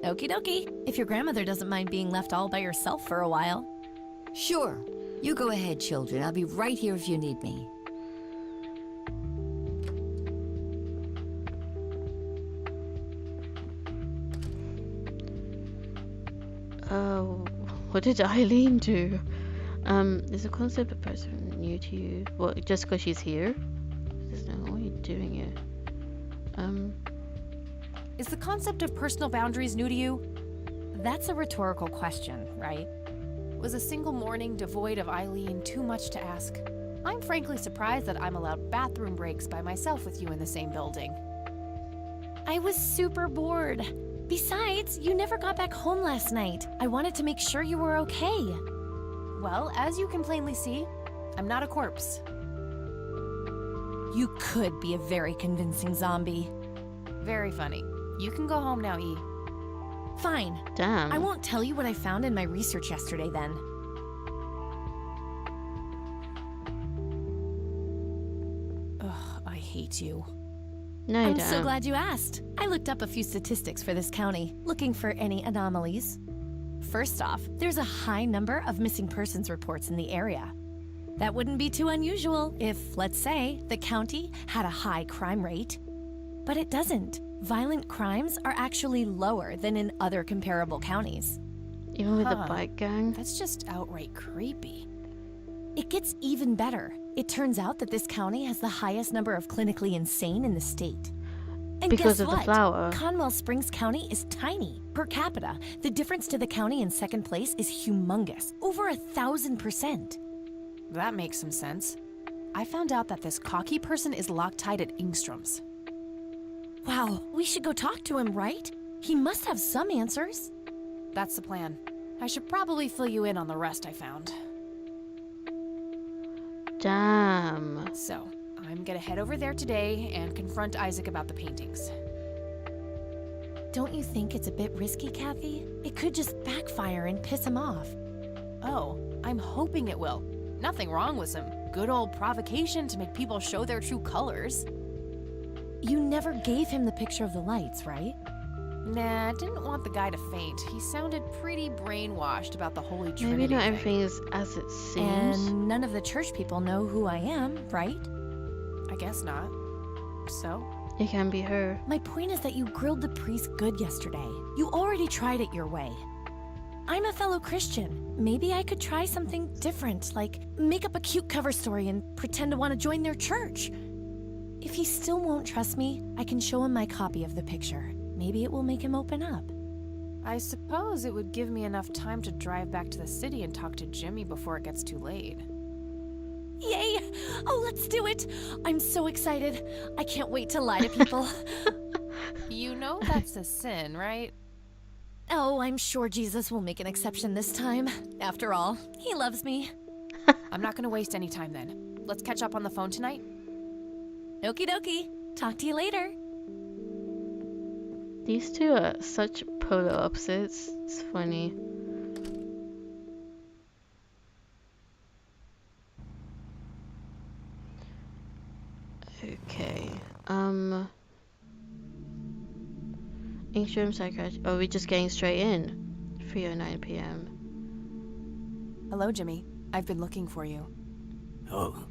Okie dokie. If your grandmother doesn't mind being left all by yourself for a while. Sure. You go ahead, children. I'll be right here if you need me. Oh, what did Eileen do? Is the concept a person new to you? What, just because she's here? What are you doing here? Is the concept of personal boundaries new to you? That's a rhetorical question, right? Was a single morning devoid of Eileen too much to ask? I'm frankly surprised that I'm allowed bathroom breaks by myself with you in the same building. I was super bored. Besides, you never got back home last night. I wanted to make sure you were okay. Well, as you can plainly see, I'm not a corpse. You could be a very convincing zombie. Very funny. You can go home now, E. Fine. Damn. I won't tell you what I found in my research yesterday then. Ugh, I hate you. No, you I'm don't. so glad you asked. I looked up a few statistics for this county, looking for any anomalies. First off, there's a high number of missing persons reports in the area. That wouldn't be too unusual if, let's say, the county had a high crime rate. But it doesn't. Violent crimes are actually lower than in other comparable counties. Even with the bike gang? That's just outright creepy. It gets even better. It turns out that this county has the highest number of clinically insane in the state. And Because guess of the what? flower. Conwell Springs County is tiny. Per capita, the difference to the county in second place is humongous. Over 1,000%. That makes some sense. I found out that this cocky person is Loctite at Ingstrom's. Wow, we should go talk to him, right? He must have some answers. That's the plan. I should probably fill you in on the rest I found. Damn. So, I'm gonna head over there today and confront Isaac about the paintings. Don't you think it's a bit risky, Kathy? It could just backfire and piss him off. Oh, I'm hoping it will. Nothing wrong with some good old provocation to make people show their true colors. You never gave him the picture of the lights, right? Nah, didn't want the guy to faint. He sounded pretty brainwashed about the Holy Trinity. Maybe not thing. everything is as it seems. And none of the church people know who I am, right? I guess not. So? It can be her. My point is that you grilled the priest good yesterday. You already tried it your way. I'm a fellow Christian. Maybe I could try something different, like make up a cute cover story and pretend to want to join their church. If he still won't trust me, I can show him my copy of the picture. Maybe it will make him open up. I suppose it would give me enough time to drive back to the city and talk to Jimmy before it gets too late. Yay! Oh, let's do it! I'm so excited. I can't wait to lie to people. You know that's a sin, right? Oh, I'm sure Jesus will make an exception this time. After all, he loves me. I'm not gonna waste any time then. Let's catch up on the phone tonight. Okie dokie. Talk to you later. These two are such polar opposites. It's funny. Okay. Ingstrom psychiatrist. Oh, we're just getting straight in. 3:09 p.m. Hello, Jimmy. I've been looking for you. Oh,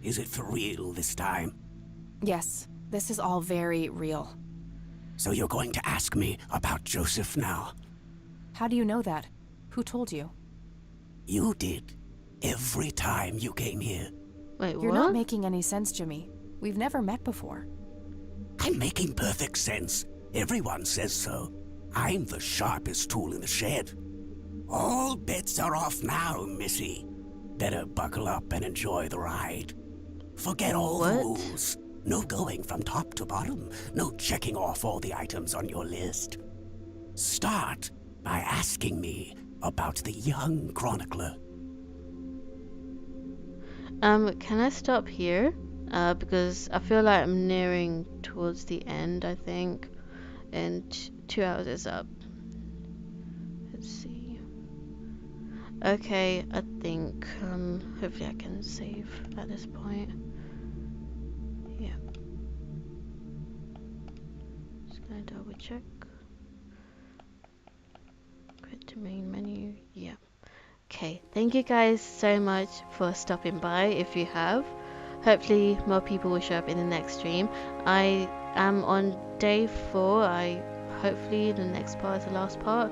is it for real this time? Yes, this is all very real. So you're going to ask me about Joseph now? How do you know that? Who told you? You did. Every time you came here. Wait, You're what? not making any sense, Jimmy. We've never met before. I'm making perfect sense. Everyone says so. I'm the sharpest tool in the shed. All bets are off now, Missy. Better buckle up and enjoy the ride. Forget all the rules. No going from top to bottom. No checking off all the items on your list. Start by asking me about the young chronicler. Can I stop here? Because I feel like I'm nearing towards the end, I think. And 2 hours is up. Let's see. Okay, I think, hopefully I can save at this point. Yeah. Just gonna double check. Quit to main menu. Yeah. Okay, thank you guys so much for stopping by if you have. Hopefully more people will show up in the next stream. I am on day 4. Hopefully the next part is the last part,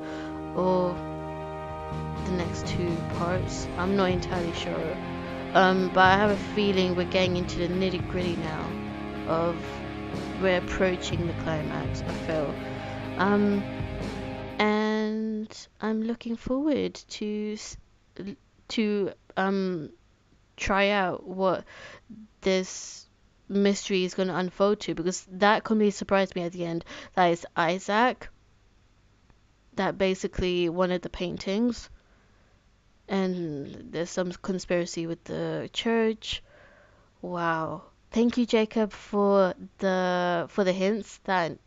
or the next 2 parts. I'm not entirely sure. But I have a feeling we're getting into the nitty-gritty now of we're approaching the climax, I feel. And I'm looking forward to try out what this mystery is going to unfold to, because that completely surprised me at the end. That is Isaac that basically wanted the paintings, and there's some conspiracy with the church. Wow. Thank you, Jacob, for the hints that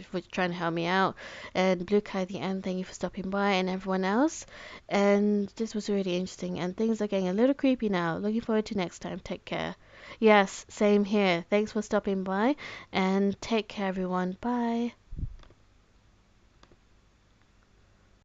for trying to help me out, and Blue Kai at the end, thank you for stopping by, and everyone else. And this was really interesting, and things are getting a little creepy now. Looking forward to next time. Take care. Yes, same here. Thanks for stopping by, and take care, everyone. Bye.